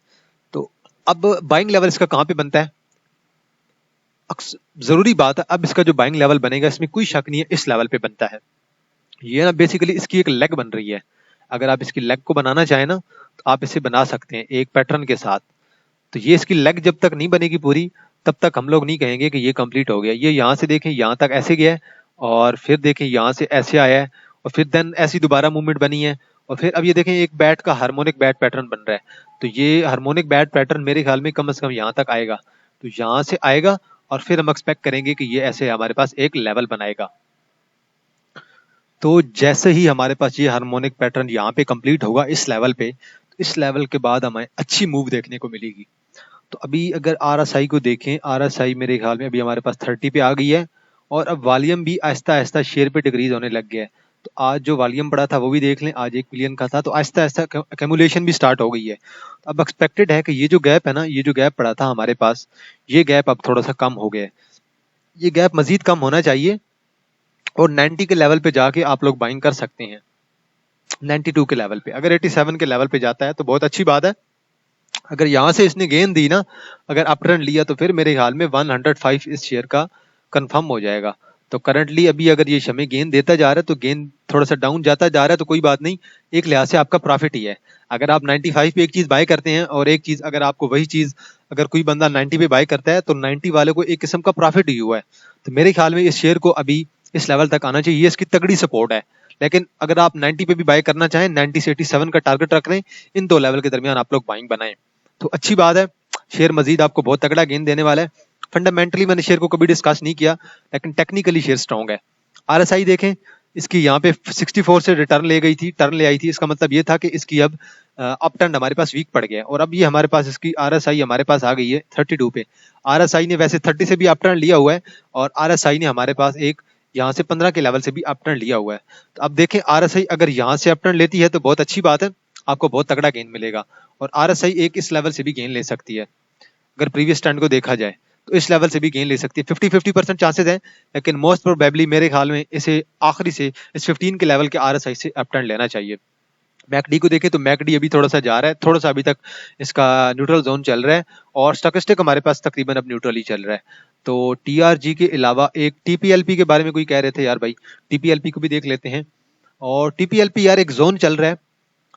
तो अब बाइंग लेवल इसका कहाँ पे बनता है, जरूरी बात है। अब इसका जो बाइंग लेवल बनेगा इसमें कोई शक नहीं है, इस लेवल पे बनता है। ये ना बेसिकली इसकी एक लेग बन रही है। अगर आप इसकी लेग को बनाना चाहें ना तो आप इसे बना सकते हैं एक पैटर्न के साथ। तो ये इसकी लेग जब तक नहीं बनेगी पूरी, तब तक हम लोग नहीं कहेंगे कि ये कंप्लीट हो गया। ये यहाँ से देखें, यहाँ तक ऐसे गया है, और फिर देखें यहाँ से ऐसे आया है, और फिर देन ऐसी दोबारा मूवमेंट बनी है, और फिर अब ये देखें एक बैट का हार्मोनिक बैट पैटर्न बन रहा है। तो ये हार्मोनिक बैट पैटर्न मेरे ख्याल में कम से कम यहाँ तक आएगा। तो यहाँ से आएगा, और फिर हम एक्सपेक्ट करेंगे कि ये ऐसे हमारे पास एक लेवल बनाएगा। तो जैसे ही हमारे पास ये हार्मोनिक पैटर्न यहाँ पे कंप्लीट होगा इस लेवल पे, तो इस लेवल के बाद हमें अच्छी मूव देखने को मिलेगी। तो अभी अगर आरएसआई को देखें, आरएसआई मेरे ख्याल में अभी हमारे पास 30 पे आ गई है, और अब वॉल्यूम भी आहिस्ता आहिस्ता शेयर पे डिक्रीज होने लग गया है। तो आज जो वॉल्यूम पड़ा था वो भी देख लें, आज 1 मिलियन का था, तो आहिस्ता आहिस्ता एक्यूमुलेशन भी स्टार्ट हो गई है। अब एक्सपेक्टेड है कि ये जो गैप है ना, ये जो गैप पड़ा था हमारे पास, ये गैप अब थोड़ा सा कम हो गया है। ये गैप मजीद कम होना चाहिए, और 90 के लेवल पे जाके आप लोग बाइंग कर सकते हैं। 92 के लेवल पे, अगर 87 के लेवल पे जाता है तो बहुत अच्छी बात है। अगर यहाँ से इसने गेन दी ना, अगर अप ट्रेंड लिया, तो फिर मेरे ख्याल में 105 इस शेयर का कंफर्म हो जाएगा। तो करंटली अभी अगर ये शमे गेन देता जा रहा है, तो गेन थोड़ा सा डाउन जाता जा रहा है, तो कोई बात नहीं, एक लिहाज से आपका प्रॉफिट ही है। अगर आप 95 पे एक चीज बाय करते हैं, और एक चीज अगर आपको वही चीज अगर कोई बंदा 90 पे बाय करता है, तो 90 वाले को एक किस्म का प्रॉफिट ही हुआ है। तो मेरे ख्याल में इस शेयर को अभी इस लेवल तक आना चाहिए, ये इसकी तगड़ी सपोर्ट है। लेकिन अगर आप 90 पे भी बाय करना चाहें, 90 से 87 का टारगेट रख रहे हैं, इन दो लेवल के दरमियान आप लोग बाइंग बनाएं तो अच्छी बात है। शेयर मजीद आपको बहुत तगड़ा गेन देने वाला है। फंडामेंटली मैंने शेयर को कभी डिस्कस नहीं किया, लेकिन टेक्निकली शेयर स्ट्रॉन्ग है। आरएसआई देखें, इसकी यहाँ पे 64 से रिटर्न ले गई थी, टर्न ले आई थी। इसका मतलब ये था कि इसकी अब अप ट्रेंड हमारे पास वीक पड़ गया, और अब ये हमारे पास इसकी आरएसआई हमारे पास आ गई है 32 पे। आरएसआई ने वैसे 30 से भी अप ट्रेंड लिया हुआ है, और आरएसआई ने हमारे पास एक यहाँ से 15 के लेवल से भी अप ट्रेंड लिया हुआ है। तो अब देखें, आरएसआई अगर यहाँ से अप ट्रेंड लेती है तो बहुत अच्छी बात है, आपको बहुत तगड़ा गेन मिलेगा। और आरएसआई एक इस लेवल से भी गेन ले सकती है। अगर प्रीवियस ट्रेंड को देखा जाए तो इस लेवल से भी गेन ले सकती है। 50-50% चांसेस हैं, लेकिन मोस्ट प्रोबेबली मेरे ख्याल में इसे आखिरी से इस 15 के लेवल के आरएसआई से अप ट्रेंड लेना चाहिए। मैकडी को देखें तो मैकडी अभी थोड़ा सा जा रहा है, थोड़ा सा अभी तक इसका न्यूट्रल जोन चल रहा है, और स्टोकेस्टिक हमारे पास तकरीबन अब न्यूट्रल ही चल रहा है। तो टीआरजी के अलावा एक टीपीएलपी के बारे में कोई कह रहे थे यार भाई, टीपीएलपी को भी देख लेते हैं। और टीपीएलपी यार एक जोन चल रहा है,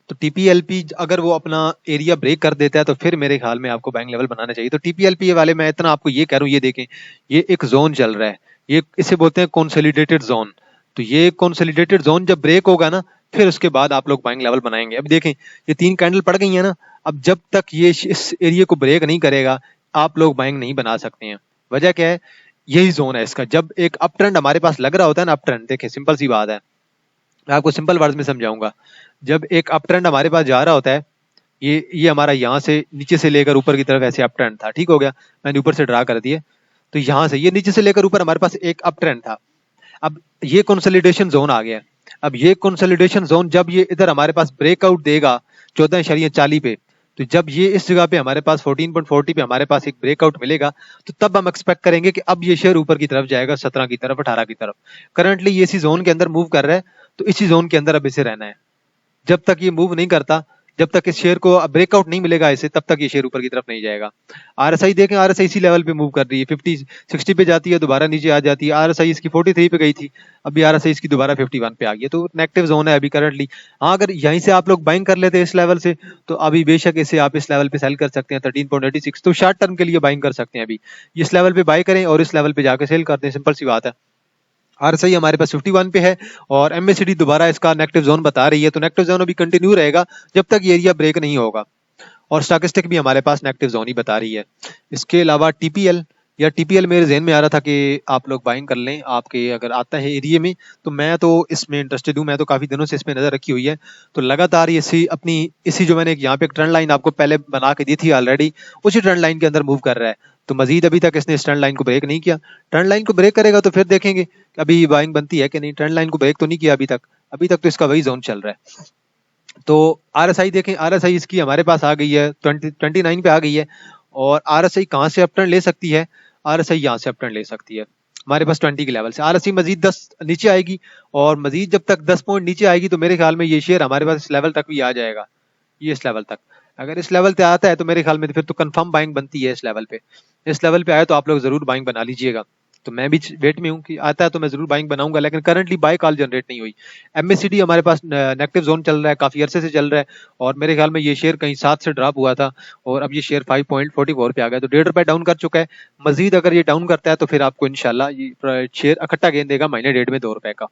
तो टीपीएलपी अगर वो अपना एरिया ब्रेक कर देता है तो फिर मेरे ख्याल में आपको बाइंग लेवल बनाना चाहिए। तो टीपीएलपी वाले मैं इतना आपको ये कह रहा हूँ, ये देखें, ये एक जोन चल रहा है, ये इसे बोलते हैं कंसोलिडेटेड जोन। तो ये कंसोलिडेटेड जोन जब ब्रेक होगा ना, फिर उसके बाद आप लोग बाइंग लेवल बनाएंगे। अब देखें, ये 3 कैंडल पड़ गई है ना, अब जब तक ये इस एरिया को ब्रेक नहीं करेगा, आप लोग बाइंग नहीं बना सकते हैं। वजह क्या है, यही जोन है इसका। जब एक अप ट्रेंड हमारे पास लग रहा होता है ना, अप ट्रेंड देखें, सिंपल सी बात है, मैं आपको सिंपल वर्ड्स में समझाऊंगा। जब एक अप ट्रेंड हमारे पास जा रहा होता है, ये हमारा यहाँ से नीचे से लेकर ऊपर की तरफ ऐसे अप ट्रेंड था, ठीक हो गया, मैंने ऊपर से ड्रा कर दिए। तो यहाँ से ये नीचे से लेकर ऊपर हमारे पास एक अप ट्रेंड था। अब ये कंसोलिडेशन जोन आ गया। अब ये कंसोलिडेशन जोन जब ये इधर हमारे पास ब्रेकआउट देगा 14.40 पे, तो जब ये इस जगह पे हमारे पास 14.40 पे हमारे पास एक ब्रेकआउट मिलेगा, तो तब हम एक्सपेक्ट करेंगे कि अब ये शेयर ऊपर की तरफ जाएगा, 17 की तरफ, 18 की तरफ। करंटली ये इसी जोन के अंदर मूव कर रहा है, तो इसी जोन के अंदर अब इसे रहना है। जब तक ये मूव नहीं करता, जब तक इस शेयर को ब्रेकआउट नहीं मिलेगा इसे, तब तक ये शेयर ऊपर की तरफ नहीं जाएगा। आरएसआई देखें, आरएसआई इसी लेवल पे मूव कर रही है, 50-60 पे जाती है, दोबारा नीचे आ जाती है। आरएसआई इसकी 43 पे गई थी, अभी आरएसआई इसकी दोबारा 51 पे आ गई है, तो नेगेटिव जोन है अभी करंटली। हाँ, अगर यहीं से आप लोग बाइंग कर लेते हैं इस लेवल से, तो अभी बेशक इसे आप इस लेवल पे सेल कर सकते हैं 13.86, तो शॉर्ट टर्म के लिए बाइंग कर सकते हैं। अभी इस लेवल पे बाय करें और इस लेवल पे जाकर सेल करते हैं, सिंपल सी बात है। आरएसआई हमारे पास 51 पे है, और एमएसीडी दोबारा इसका नेगेटिव जोन बता रही है, तो नेगेटिव जोन अभी कंटिन्यू रहेगा जब तक ये एरिया ब्रेक नहीं होगा। और स्टॉकेस्टिक भी हमारे पास नेगेटिव जोन ही बता रही है। इसके अलावा टीपीएल या टीपीएल मेरे जहन में आ रहा था कि आप लोग बाइंग कर लें, आपके अगर आता है एरिया में, तो मैं तो इसमें इंटरेस्टेड हूँ, मैं तो काफी दिनों से इसमें नजर रखी हुई है। तो लगातार ये इसी जो मैंने यहाँ पे एक ट्रेंड लाइन आपको पहले बना के दी थी ऑलरेडी, उसी ट्रेंड लाइन के अंदर मूव कर रहा है। तो मजीद अभी तक इसने इस ट्रेंड लाइन को ब्रेक नहीं किया। ट्रेंड लाइन को ब्रेक करेगा तो फिर देखेंगे कि अभी बाइंग बनती है कि नहीं। ट्रेंड लाइन को ब्रेक तो नहीं किया अभी तक, अभी तक तो इसका वही जोन चल रहा है। तो आरएसआई देखें, आरएसआई इसकी हमारे पास आ गई है 29 पे आ गई है। और आरएसआई कहाँ से अपटर्न ले सकती है? आरएसआई यहाँ से अपटर्न ले सकती है हमारे पास 20 के लेवल से। आरएसआई मजीद 10 नीचे आएगी, और मजीद जब तक 10 पॉइंट नीचे आएगी तो मेरे ख्याल में ये शेयर हमारे पास इस लेवल तक भी आ जाएगा। ये इस लेवल तक, अगर इस लेवल पे आता है तो मेरे ख्याल में फिर तो कंफर्म बाइंग बनती है। इस लेवल पे, इस लेवल पे आए तो आप लोग जरूर बाइंग बना लीजिएगा। तो मैं भी वेट में हूँ कि आता है तो मैं जरूर बाइंग बनाऊंगा, लेकिन करंटली बाय कॉल जनरेट नहीं हुई। एमएससीडी हमारे पास नेगेटिव जोन चल रहा है, काफी अरसे से चल रहा है, और मेरे ख्याल में ये शेयर कहीं 7 से ड्रॉप हुआ था, और अब ये शेयर 5.44 पे आ गया, तो ₹1.5 डाउन कर चुका है। मजीद अगर ये डाउन करता है तो फिर आपको इंशाल्लाह ये शेयर इकट्ठा गेंद देगा महीने डेढ़ में ₹2 का।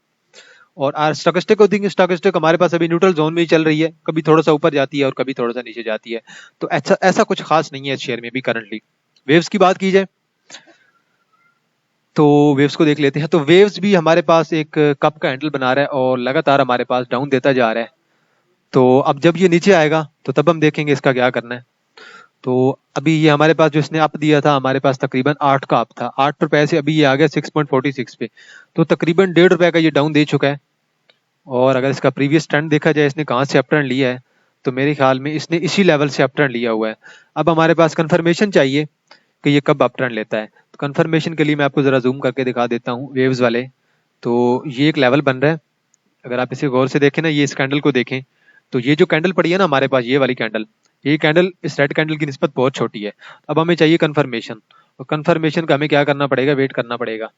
और स्टोकेस्टिक को देखेंगे, स्टोकेस्टिक हमारे पास अभी न्यूट्रल जोन में ही चल रही है, कभी थोड़ा सा ऊपर जाती है और कभी थोड़ा सा नीचे जाती है। तो ऐसा ऐसा कुछ खास नहीं है इस शेयर में भी करंटली। वेव्स की बात की जाए तो वेव्स को देख लेते हैं। तो वेव्स भी हमारे पास एक कप का हैंडल बना रहा है और लगातार हमारे पास डाउन देता जा रहा है। तो अब जब ये नीचे आएगा तो तब हम देखेंगे इसका क्या करना है। तो अभी ये हमारे पास जो इसने अप दिया था, हमारे पास तकरीबन 8 का अप था, ₹8 से अभी ये आ गया 6.46 पे, तो तकरीबन ₹1.5 का ये डाउन दे चुका है। और अगर इसका प्रीवियस ट्रेंड देखा जाए, इसने कहाँ से अपटर्न लिया है, तो मेरे ख्याल में इसने इसी लेवल से अपटर्न लिया हुआ है। अब हमारे पास कंफर्मेशन चाहिए कि ये कब अपटर्न लेता है। तो कंफर्मेशन के लिए मैं आपको जरा जूम करके दिखा देता हूँ वेव्स वाले। तो ये एक लेवल बन रहा है, अगर आप इसे गौर से देखें ना, ये इस कैंडल को देखें, तो ये जो कैंडल पड़ी है ना हमारे पास, ये वाली कैंडल, ये कैंडल इस रेड कैंडल की निस्बत बहुत छोटी है। अब हमें चाहिए कंफर्मेशन, और कंफर्मेशन का हमें क्या करना पड़ेगा, वेट करना पड़ेगा।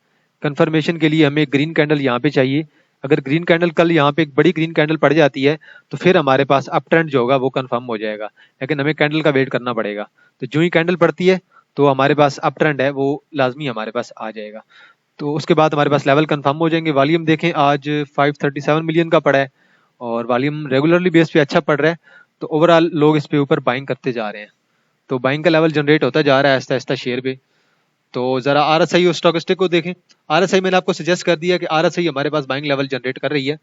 कंफर्मेशन के लिए हमें ग्रीन कैंडल यहाँ पे चाहिए। अगर ग्रीन कैंडल कल यहाँ पे एक बड़ी ग्रीन कैंडल पड़ जाती है तो फिर हमारे पास अप ट्रेंड जो होगा वो कंफर्म हो जाएगा, लेकिन हमें कैंडल का वेट करना पड़ेगा। तो जो ही कैंडल पड़ती है तो हमारे पास अप ट्रेंड है वो लाजमी हमारे पास आ जाएगा। तो उसके बाद हमारे पास लेवल कंफर्म हो जाएंगे। वॉल्यूम देखें, आज 537 मिलियन का पड़ा है, और वॉल्यूम रेगुलरली बेस पे अच्छा पड़ रहा है। तो ओवरऑल लोग इस पे ऊपर बाइंग करते जा रहे हैं, तो बाइंग का लेवल जनरेट होता जा रहा है आहिस्ता आहिस्ता शेयर पे। तो जरा आरएसआई और स्टॉकिस्टिक को देखें। आरएसआई मैंने आपको सजेस्ट कर दिया कि आरएसआई हमारे पास बाइंग लेवल जनरेट कर रही है।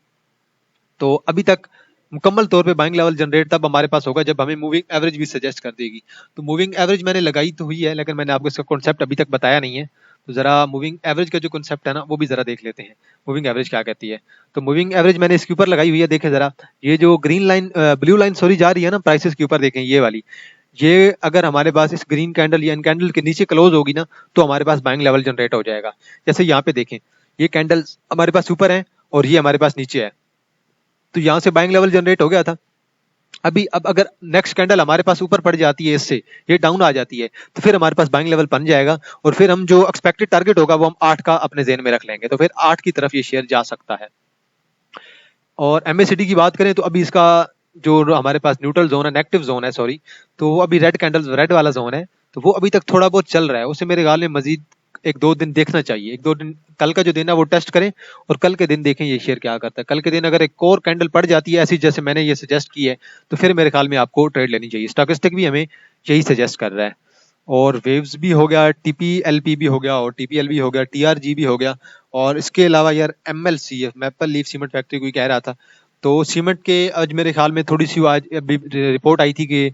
तो अभी तक मुकम्मल तौर पे बाइंग लेवल जनरेट तब हमारे पास होगा जब हमें मूविंग एवरेज भी सजेस्ट कर देगी। तो मूविंग एवरेज मैंने लगाई तो हुई है, लेकिन मैंने आपको इसका कॉन्सेप्ट अभी तक बताया नहीं है। तो जरा मूविंग एवरेज का जो कॉन्सेप्ट है ना, वो भी जरा देख लेते हैं, मूविंग एवरेज क्या कहती है। तो मूविंग एवरेज मैंने इसके ऊपर लगाई हुई है, देखें जरा, ये जो green line blue line sorry जा रही है ना प्राइसेस के ऊपर, देखें ये वाली, ये अगर हमारे पास इस ग्रीन कैंडल या इन कैंडल के नीचे क्लोज होगी ना, तो हमारे पास बाइंग लेवल जनरेट हो जाएगा। जैसे यहाँ पे देखें, ये कैंडल्स हमारे पास ऊपर है और ये हमारे पास नीचे है, तो यहाँ से बाइंग लेवल जनरेट हो गया था। अभी अब अगर नेक्स्ट कैंडल हमारे पास ऊपर पड़ जाती है, इससे ये डाउन आ जाती है, तो फिर हमारे पास बाइंग लेवल बन जाएगा, और फिर हम जो एक्सपेक्टेड टारगेट होगा वो हम 8 का अपने जेन में रख लेंगे, तो फिर 8 की तरफ ये शेयर जा सकता है। और एमएससीडी की बात करें तो अभी इसका जो हमारे पास न्यूट्रल जोन है, नेगेटिव जोन है सॉरी, तो वो अभी रेड कैंडल्स, रेड वाला जोन है, तो वो अभी तक थोड़ा बहुत चल रहा है। उसे मेरे ख्याल में मजीद 1-2 दिन देखना चाहिए, 1-2 दिन, कल का जो दिन है वो टेस्ट करें, और कल के दिन देखें ये शेयर क्या करता है। कल के दिन अगर एक और कैंडल पड़ जाती है ऐसी जैसे मैंने ये सजेस्ट की है, तो फिर मेरे ख्याल में आपको ट्रेड लेनी चाहिए। स्टॉकिस्टिक भी हमें यही सजेस्ट कर रहा है, और वेव्स भी हो गया, टीपीएलपी भी हो गया, और टीपीएल भी हो गया, टीआरजी भी हो गया। और इसके अलावा यार MLC, maple leaf cement factory कोई कह रहा था, तो सीमेंट के आज मेरे ख्याल में थोड़ी सी आज अभी रिपोर्ट आई थी कि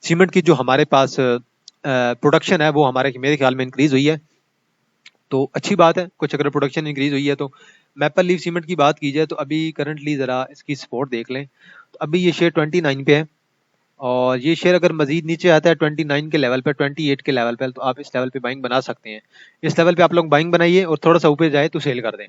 सीमेंट की जो हमारे पास प्रोडक्शन है वो हमारे मेरे ख्याल में इंक्रीज हुई है। तो अच्छी बात है, कुछ अगर प्रोडक्शन इंक्रीज हुई है तो। मैपल लीफ सीमेंट की बात की जाए तो अभी करंटली जरा इसकी सपोर्ट देख लें, तो अभी ये शेयर 29 पे है, और ये शेयर अगर मजीद नीचे आता है 29 के लेवल पे, 28 के लेवल पे, तो आप इस लेवल पे बाइंग बना सकते हैं। इस लेवल पे आप लोग बाइंग बनाइए, और थोड़ा सा ऊपर जाए तो सेल कर दें।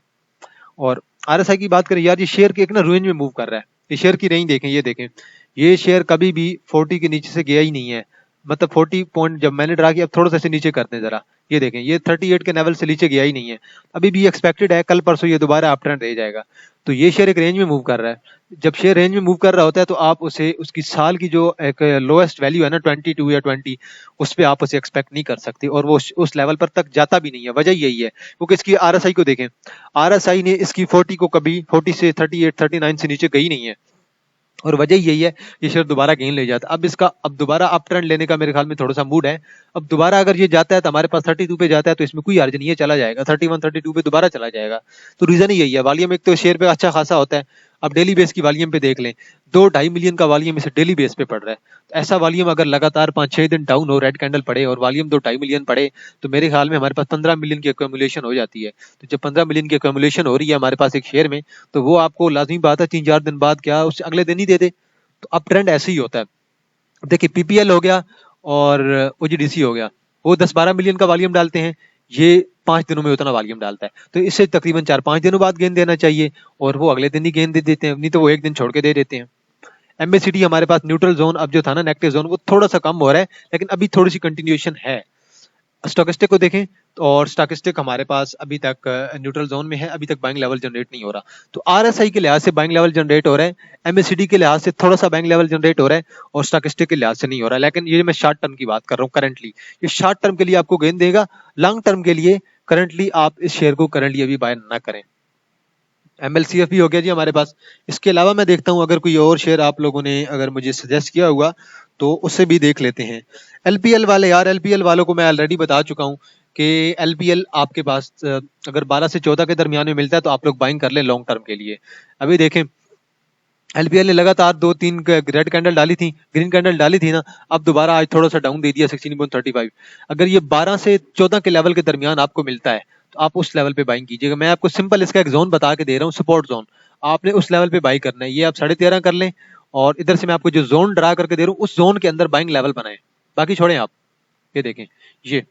और आरएसआई की बात करें यार, ये शेयर के एक ना रेंज में मूव कर रहा है। ये शेयर की रेंज देखें, ये देखें, ये शेयर कभी भी 40 के नीचे से गया ही नहीं है। मतलब 40 पॉइंट जब मैंने ड्रा किया, अब थोड़ा सा से नीचे करते हैं जरा, ये देखें, ये 38 के लेवल से नीचे गया ही नहीं है। अभी भी एक्सपेक्टेड है कल परसों ये दोबारा अप ट्रेंड रह जाएगा। तो ये शेयर एक रेंज में मूव कर रहा है। जब शेयर रेंज में मूव कर रहा होता है तो आप उसे उसकी साल की जो एक लोएस्ट वैल्यू है ना 22 या 20, उस पर आप उसे एक्सपेक्ट नहीं कर सकते, और वो उस लेवल पर तक जाता भी नहीं है। वजह यही है क्योंकि इसकी आरएसआई को देखें, आरएसआई ने इसकी 40 को कभी 40 से 38 39 से नीचे गई नहीं है। और वजह यही है, ये शेयर दोबारा गेन ले जाता है। अब दोबारा अप ट्रेंड लेने का मेरे ख्याल में थोड़ा सा मूड है। अब दोबारा अगर ये जाता है तो हमारे पास 32 पे जाता है तो इसमें कोई हर्ज नहीं है, चला जाएगा 31 32 पे दोबारा चला जाएगा। तो रीजन ही यही है, वॉल्यूम एक तो शेयर पे अच्छा खासा होता है। अब डेली बेस की वॉल्यूम पे देख लें, 2-2.5 मिलियन का वॉल्यूम इसे डेली बेस पे पड़ रहा है। तो ऐसा वॉल्यूम अगर लगातार 5-6 दिन डाउन हो, रेड कैंडल पड़े और वॉल्यूम 2-2.5 मिलियन पड़े, तो मेरे ख्याल में हमारे पास 15 मिलियन की एक्यूमुलेशन हो जाती है। तो जब 15 मिलियन की एक्यूमुलेशन हो रही है हमारे पास एक शेयर में, तो वो आपको लाजमी बात है 3-4 दिन बाद क्या उससे अगले दिन ही दे दे। तो अप ट्रेंड ऐसे ही होता है। देखिए पीपीएल हो गया और ओजीडीसी हो गया, वो 10-12 मिलियन का वॉल्यूम डालते हैं, ये 5 दिनों में उतना वॉल्यूम डालता है। तो इससे तकरीबन 4-5 दिनों बाद गेंद देना चाहिए, और वो अगले दिन ही गेंद दे देते हैं, नहीं तो वो एक दिन छोड़ के दे देते हैं। एमएसीडी हमारे पास न्यूट्रल जोन अब जो था ना, नेगेटिव जोन, वो थोड़ा सा कम हो रहा है, लेकिन अभी थोड़ी सी कंटिन्यूएशन है। स्टोकेस्टिक को देखें तो, और स्टोकेस्टिक हमारे पास अभी तक न्यूट्रल जोन में है, अभी तक बाइंग लेवल जनरेट नहीं हो रहा। तो आरएसआई के लिहाज से बाइंग लेवल जनरेट हो रहा है, एमएसीडी के लिहाज से थोड़ा सा बाइंग लेवल जनरेट हो रहा है, और स्टोकेस्टिक के लिहाज से नहीं हो रहा। लेकिन ये मैं शॉर्ट टर्म की बात कर रहा हूँ करंटली, ये शॉर्ट टर्म के लिए आपको गेंद देगा। लॉन्ग टर्म के लिए करंटली आप इस शेयर को करंटली अभी बाय ना करें। एमएलसीएफ भी हो गया जी हमारे पास। इसके अलावा मैं देखता हूँ अगर कोई और शेयर आप लोगों ने अगर मुझे सजेस्ट किया हुआ तो उससे भी देख लेते हैं। एलपीएल वाले, यार एलपीएल वालों को मैं ऑलरेडी बता चुका हूँ कि एलपीएल आपके पास अगर 12 से 14 के दरमियान में मिलता है तो आप लोग बाइंग कर लें लॉन्ग टर्म के लिए। अभी देखें एलपीएल ने लगातार 2-3 रेड कैंडल डाली थी, ग्रीन कैंडल डाली थी ना, अब दोबारा आज थोड़ा सा डाउन दे दिया 16.35। अगर ये 12 से 14 के लेवल के दरमियान आपको मिलता है तो आप उस लेवल पे बाइंग कीजिएगा। मैं आपको सिंपल इसका एक जोन बता के दे रहा हूँ, सपोर्ट जोन, आपने उस लेवल पे बाई करना है। ये आप 13.5 कर लें, और इधर से मैं आपको जो जोन ड्रा करके दे रहा हूँ उस जोन के अंदर बाइंग लेवल बनाएं, बाकी छोड़ें आप। ये देखें, ये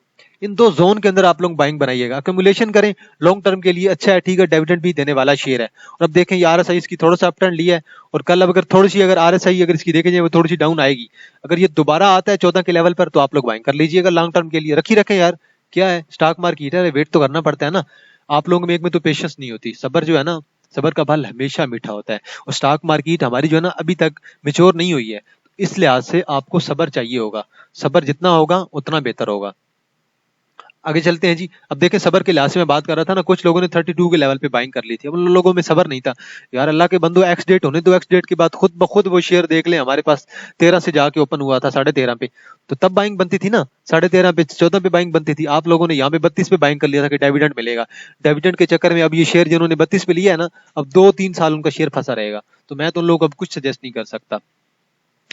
इन दो जोन के अंदर आप लोग बाइंग बनाइएगा, अक्यूमुलेशन करें लॉन्ग टर्म के लिए। अच्छा है, ठीक है, डिविडेंड भी देने वाला शेयर है। और अब देखें ये आरएसआई इसकी थोड़ा सा अप ट्रेंड लिया है, और कल अब अगर थोड़ी सी अगर आरएसआई अगर इसकी देखें वो थोड़ी सी डाउन आएगी, अगर ये दोबारा आता है 14 के लेवल पर तो आप लोग बाइंग कर लीजिएगा लॉन्ग टर्म के लिए। रखी रखें यार, क्या है, स्टॉक मार्केट है, वेट तो करना पड़ता है ना। आप लोगों में एक में तो पेशेंस नहीं होती, सब्र जो है ना, सबर का फल हमेशा मीठा होता है। और स्टॉक मार्केट हमारी जो है ना अभी तक मेच्योर नहीं हुई है, इस लिहाज से आपको सबर चाहिए होगा। सबर जितना होगा उतना बेहतर होगा। आगे चलते हैं जी। अब देखें सबर के लिहाज से मैं बात कर रहा था ना, कुछ लोगों ने 32 के लेवल पे बाइंग कर ली थी, अब उन लोगों में सबर नहीं था। यार अल्लाह के बंदो, एक्स डेट होने दो, एक्स डेट के बाद खुद ब खुद वो शेयर देख ले हमारे पास 13 से जाके ओपन हुआ था 13.5 पे, तो तब बाइंग बनती थी ना, 13.5 पे 14 पे बाइंग बनती थी। आप लोगों ने यहाँ पे 32 पे बाइंग कर लिया था कि डिविडेंड मिलेगा। डिविडेंड के चक्कर में अब ये शेयर जिन्होंने 32 पे लिया है ना, अब 2-3 साल उनका शेयर फंसा रहेगा। तो मैं तो उन लोगों को अब कुछ सजेस्ट नहीं कर सकता।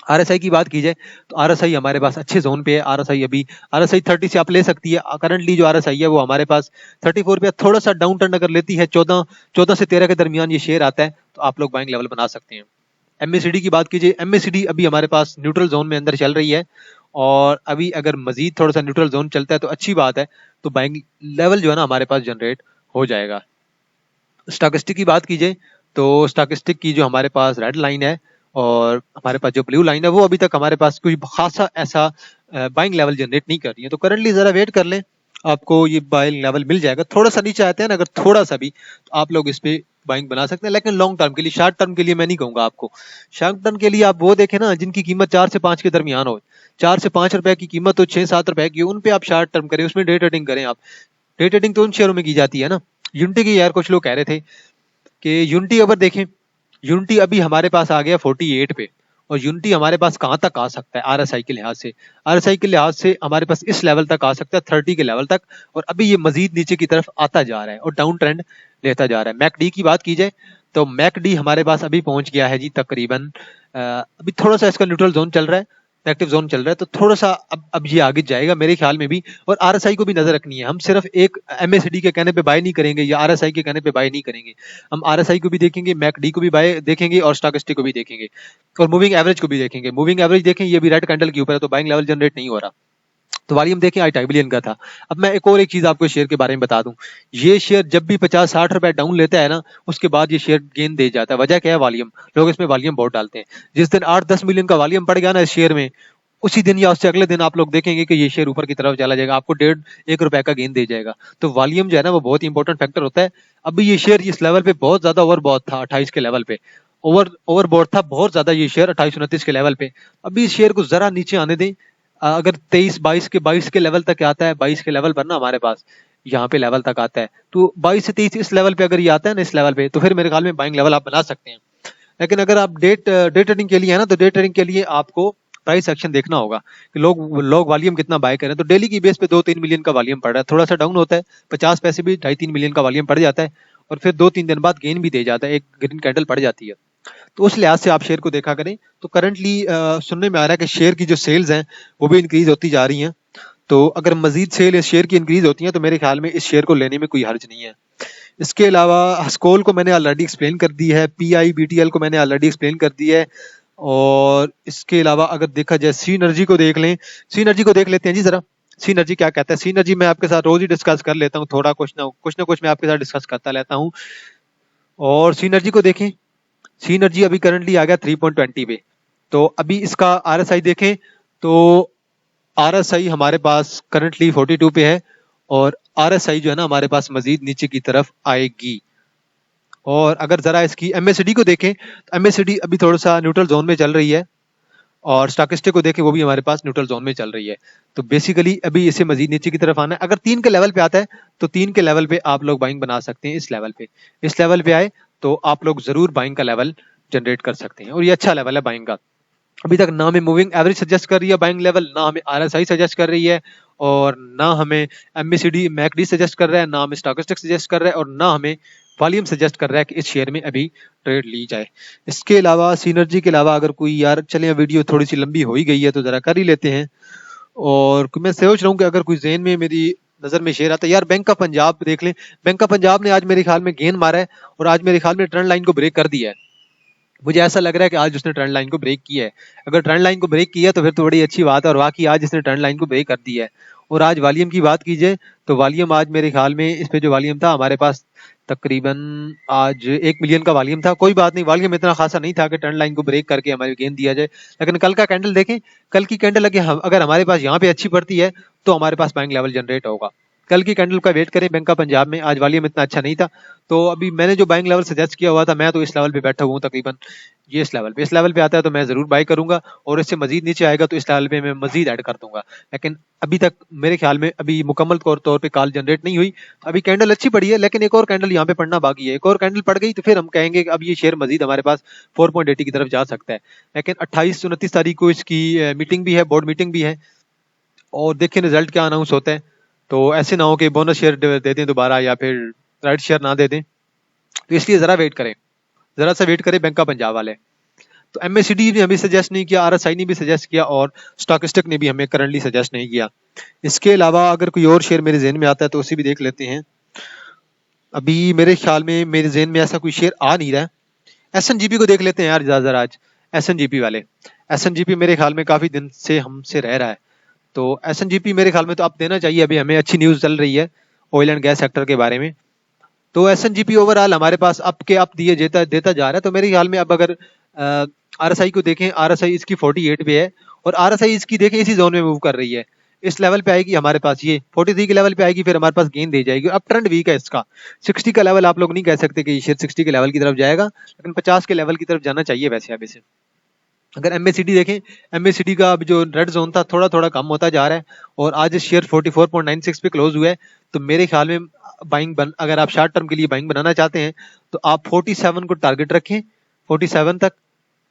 आरएसआई की बात की जाए तो आरएसआई हमारे पास अच्छे जोन पे है। आरएसआई 30 से आप ले सकती है। करंटली जो आरएसआई है वो हमारे पास 34 पे, थोड़ा सा डाउन टर्न अगर लेती है 14 से 13 के दरमियान ये शेयर आता है तो आप लोग बाइंग लेवल बना सकते हैं। एमएसीडी की बात कीजिए, एमएसीडी अभी हमारे पास न्यूट्रल जोन में अंदर चल रही है, और अभी अगर मजीद थोड़ा सा न्यूट्रल जोन चलता है तो अच्छी बात है, तो बाइंग लेवल जो है ना हमारे पास जनरेट हो जाएगा। स्टॉकेस्टिक की बात कीजिए तो स्टॉकेस्टिक की जो हमारे पास रेड लाइन है और हमारे पास जो ब्लू लाइन है वो अभी तक हमारे पास कोई खासा ऐसा बाइंग लेवल जनरेट नहीं कर रही है। तो करंटली जरा वेट कर लें, आपको ये बाइंग लेवल मिल जाएगा। थोड़ा सा नीचे आते हैं ना अगर थोड़ा सा भी, तो आप लोग इस पे बाइंग बना सकते हैं, लेकिन लॉन्ग टर्म के लिए, शॉर्ट टर्म के लिए मैं नहीं कहूंगा आपको। शॉर्ट टर्म के लिए आप वो देखें ना जिनकी कीमत 4 से 5 के दरमियान हो, 4 से 5 रुपए की कीमत हो, 6-7 रुपए की, उन पे आप शॉर्ट टर्म करें, उसमें डे ट्रेडिंग करें आप। डे ट्रेडिंग तो उन शेयरों में की जाती है ना। यूनिटी की, यार कुछ लोग कह रहे थे कि यूनिटी अगर देखें, यूनिटी अभी हमारे पास आ गया 48 पे, और यूनिटी हमारे पास कहां तक आ सकता है आरएसआई के लिहाज से, आरएसआई के लिहाज से हमारे पास इस लेवल तक आ सकता है 30 के लेवल तक, और अभी ये मजीद नीचे की तरफ आता जा रहा है और डाउन ट्रेंड लेता जा रहा है। मैकडी की बात की जाए तो मैकडी हमारे पास अभी पहुंच गया है जी तकरीबन, अभी थोड़ा सा इसका न्यूट्रल जोन चल रहा है, नेगेटिव जोन चल रहा है, तो थोड़ा सा अब ये आगे जाएगा मेरे ख्याल में भी। और आरएसआई को भी नजर रखनी है, हम सिर्फ एक एमएसडी के कहने पे बाय नहीं करेंगे या आरएसआई के कहने पे बाय नहीं करेंगे। हम आरएसआई को भी देखेंगे, मैकडी को भी बाय देखेंगे, और स्टॉकेस्टिक को भी देखेंगे, और मूविंग एवरेज को भी देखेंगे। मूविंग एवरेज देखें, ये भी रेड कैंडल के ऊपर है, तो बाइंग लेवल जनरेट नहीं हो रहा। तो वॉल्यूम देखें, आज 2.5 बिलियन का था। अब मैं एक चीज आपको शेयर के बारे में बता दूं, ये शेयर जब भी 50-60 रुपए डाउन लेता है ना, उसके बाद ये शेयर गेन दे जाता है। वजह क्या है? वॉल्यूम। लोग इसमें वॉल्यूम बहुत डालते हैं। जिस दिन 8-10 मिलियन का वॉल्यूम पड़ गया ना इस शेयर में, उसी दिन या उससे अगले दिन आप लोग देखेंगे कि ये शेयर ऊपर की तरफ चला जाएगा, आपको 1.5-1 रुपए का गेन दे जाएगा। तो वॉल्यूम जो है ना वो बहुत इंपॉर्टेंट फैक्टर होता है। अभी ये शेयर इस लेवल पे बहुत ज्यादा ओवरबॉट था, 28 के लेवल पे ओवरबॉट था बहुत ज्यादा ये शेयर, 28-29 के लेवल पे। अभी इस शेयर को जरा नीचे आने दें, अगर 23-22 के लेवल तक आता है, 22 के लेवल पर ना हमारे पास यहाँ पे लेवल तक आता है, तो 22 से 23 इस लेवल पे अगर ये आता है ना, इस लेवल पे, तो फिर मेरे ख्याल में बाइंग लेवल आप बना सकते हैं। लेकिन अगर आप डे ट्रेडिंग के लिए है ना, तो डे ट्रेडिंग के लिए आपको प्राइस एक्शन देखना होगा कि लोग लोग वॉल्यूम कितना बाय करें। तो डेली की बेस पे 2-3 मिलियन का वॉल्यूम पड़ रहा है, थोड़ा सा डाउन होता है 50 पैसे भी 2.5-3 मिलियन का वॉल्यूम पड़ जाता है, और फिर 2-3 दिन बाद गेन भी दे जाता है, एक ग्रीन कैंडल पड़ जाती है। तो उस लिहाज से आप शेयर को देखा करें। तो करंटली सुनने में आ रहा है कि शेयर की जो सेल्स हैं वो भी इंक्रीज होती जा रही हैं। तो अगर मजीद सेल इस शेयर की इंक्रीज होती है तो मेरे ख्याल में इस शेयर को लेने में कोई हर्ज नहीं है। इसके अलावा हस्कोल को मैंने ऑलरेडी एक्सप्लेन कर दी है, पीआई बीटीएल को मैंने ऑलरेडी एक्सप्लेन कर दी है। और इसके अलावा अगर देखा जाए सीनर्जी को देख लें, सीनर्जी को देख लेते हैं जी जरा। सीनर्जी क्या कहता है? सीनर्जी मैं आपके साथ रोज ही डिस्कस कर लेता हूँ, थोड़ा कुछ ना कुछ मैं आपके साथ डिस्कस करता रहता हूँ। और सीनर्जी को देखें, सीनर्जी अभी करंटली आ गया 3.20 पे। तो अभी इसका आरएसआई देखें तो आरएसआई हमारे पास करंटली 42 पे है, और आरएसआई जो है ना हमारे पास मजीद नीचे की तरफ आएगी। और अगर जरा इसकी एमएसडी को देखें तो एमएसडी अभी थोड़ा सा न्यूट्रल जोन में चल रही है, और स्टॉकिस्टिक को देखें वो भी हमारे पास न्यूट्रल जोन में चल रही है। तो बेसिकली अभी इसे मजीद नीचे की तरफ आना है। अगर 3 के लेवल पे आता है तो 3 के लेवल पे आप लोग बाइंग बना सकते हैं। इस लेवल पे आए तो आप लोग जरूर बाइंग का लेवल जनरेट कर सकते हैं, और ये अच्छा लेवल है बाइंग का। अभी तक ना हमें मूविंग एवरेज सजेस्ट कर रही है बाइंग लेवल, ना हमें आरएसआई सजेस्ट कर रही है, और ना हमें एमएसीडी मैकडी सजेस्ट कर रहा है, ना हमें स्टॉकिस्टिक सजेस्ट कर रहा है, और ना हमें वॉल्यूम सजेस्ट कर रहा है कि इस शेयर में अभी ट्रेड ली जाए। इसके अलावा सीनर्जी के अलावा अगर कोई, यार चले वीडियो थोड़ी सी लंबी हो ही गई है तो जरा कर ही लेते हैं। और मैं सोच रहा हूँ कि अगर कोई ज़हन में मेरी नजर में शेयर आता है, यार बैंक ऑफ पंजाब देख लें। बैंक ऑफ पंजाब ने आज मेरे ख्याल में गेन मारा है, और आज मेरे ख्याल में ट्रेंड लाइन को ब्रेक कर दिया है। मुझे ऐसा लग रहा है कि आज उसने ट्रेंड लाइन को ब्रेक किया है। अगर ट्रेंड लाइन को ब्रेक किया तो फिर तो बड़ी अच्छी बात है, और वाकई आज इसने ट्रेंड लाइन को ब्रेक कर दिया है। और आज वॉल्यूम की बात कीजिए तो वॉल्यूम आज मेरे ख्याल में इस पे जो वॉल्यूम था हमारे पास तकरीबन आज 1 मिलियन का वॉल्यूम था। कोई बात नहीं, वॉल्यूम इतना खासा नहीं था कि ट्रेंड लाइन को ब्रेक करके हमारे गेन दिया जाए। लेकिन कल का कैंडल देखें, कल की कैंडल अगर हमारे पास यहाँ पे अच्छी पड़ती है तो हमारे पास बाइंग लेवल जनरेट होगा। कल की कैंडल का वेट करें बैंक ऑफ पंजाब में। आज वॉल्यूम इतना अच्छा नहीं था, तो अभी मैंने जो बाइंग लेवल सजेस्ट किया हुआ था, मैं तो इस लेवल पे बैठा हुआ हूँ तकरीबन। ये इस लेवल पे आता है तो मैं जरूर बाय करूंगा, और इससे मजीद नीचे आएगा तो इस लेवल पे मैं मजीद ऐड कर दूंगा। लेकिन अभी तक मेरे ख्याल में अभी मुकम्मल तौर पे कॉल जनरेट नहीं हुई। अभी कैंडल अच्छी पड़ी है, लेकिन एक और कैंडल यहाँ पे पड़ना बाकी है। एक और कैंडल पड़ गई तो फिर हम कहेंगे कि अब ये शेयर मजीद हमारे पास 4.80 की तरफ जा सकता है। लेकिन 28-29 तारीख को इसकी मीटिंग भी है, बोर्ड मीटिंग भी है, और देखें रिजल्ट क्या अनाउंस होता है। तो ऐसे ना हो कि बोनस शेयर दे दें दोबारा, या फिर राइट शेयर ना दे दें। तो इसलिए जरा वेट करें, जरा सा वेट करें बैंक ऑफ पंजाब वाले। तो एमएसीडी ने हमें सजेस्ट नहीं किया, आरएसआई ने भी सजेस्ट किया, और स्टॉकिस्टिक ने भी हमें करंटली सजेस्ट नहीं किया। इसके अलावा अगर कोई और शेयर मेरे जहन में आता है तो उसे भी देख लेते हैं। अभी मेरे ख्याल में मेरे जहन में ऐसा कोई शेयर आ नहीं रहा है। एसएनजीपी को देख लेते हैं यार जरा आज। एसएनजीपी वाले, एसएनजीपी मेरे ख्याल में काफी दिन से हमसे रह रहा है। तो एसएनजीपी मेरे ख्याल में तो आप देना चाहिए, अभी हमें अच्छी न्यूज चल रही है ऑयल एंड गैस सेक्टर के बारे में। तो एसएनजीपी ओवरऑल हमारे पास अप के अप दिए देता जा रहा है। तो मेरे ख्याल में अब अगर आरएसआई को देखें, आरएसआई इसकी 48 पे है, और आरएसआई इसकी देखें इसी जोन में मूव कर रही है। इस लेवल पे आएगी हमारे पास, ये 43 के लेवल पे आएगी, फिर हमारे पास गेन दे जाएगी। अब ट्रेंड वीक है इसका। 60 का लेवल आप लोग नहीं कह सकते कि ये शेयर 60 के लेवल की तरफ जाएगा, लेकिन 50 के लेवल की तरफ जाना चाहिए वैसे अब इसे। अगर एमएसीडी देखें, एमएसीडी का अब जो रेड जोन था थोड़ा थोड़ा कम होता जा रहा है, और आज शेयर 44.96 पे क्लोज हुआ है। तो मेरे ख्याल में अगर आप शॉर्ट टर्म के लिए बाइंग बनाना चाहते हैं तो आप 47 को टारगेट रखें, 47 तक।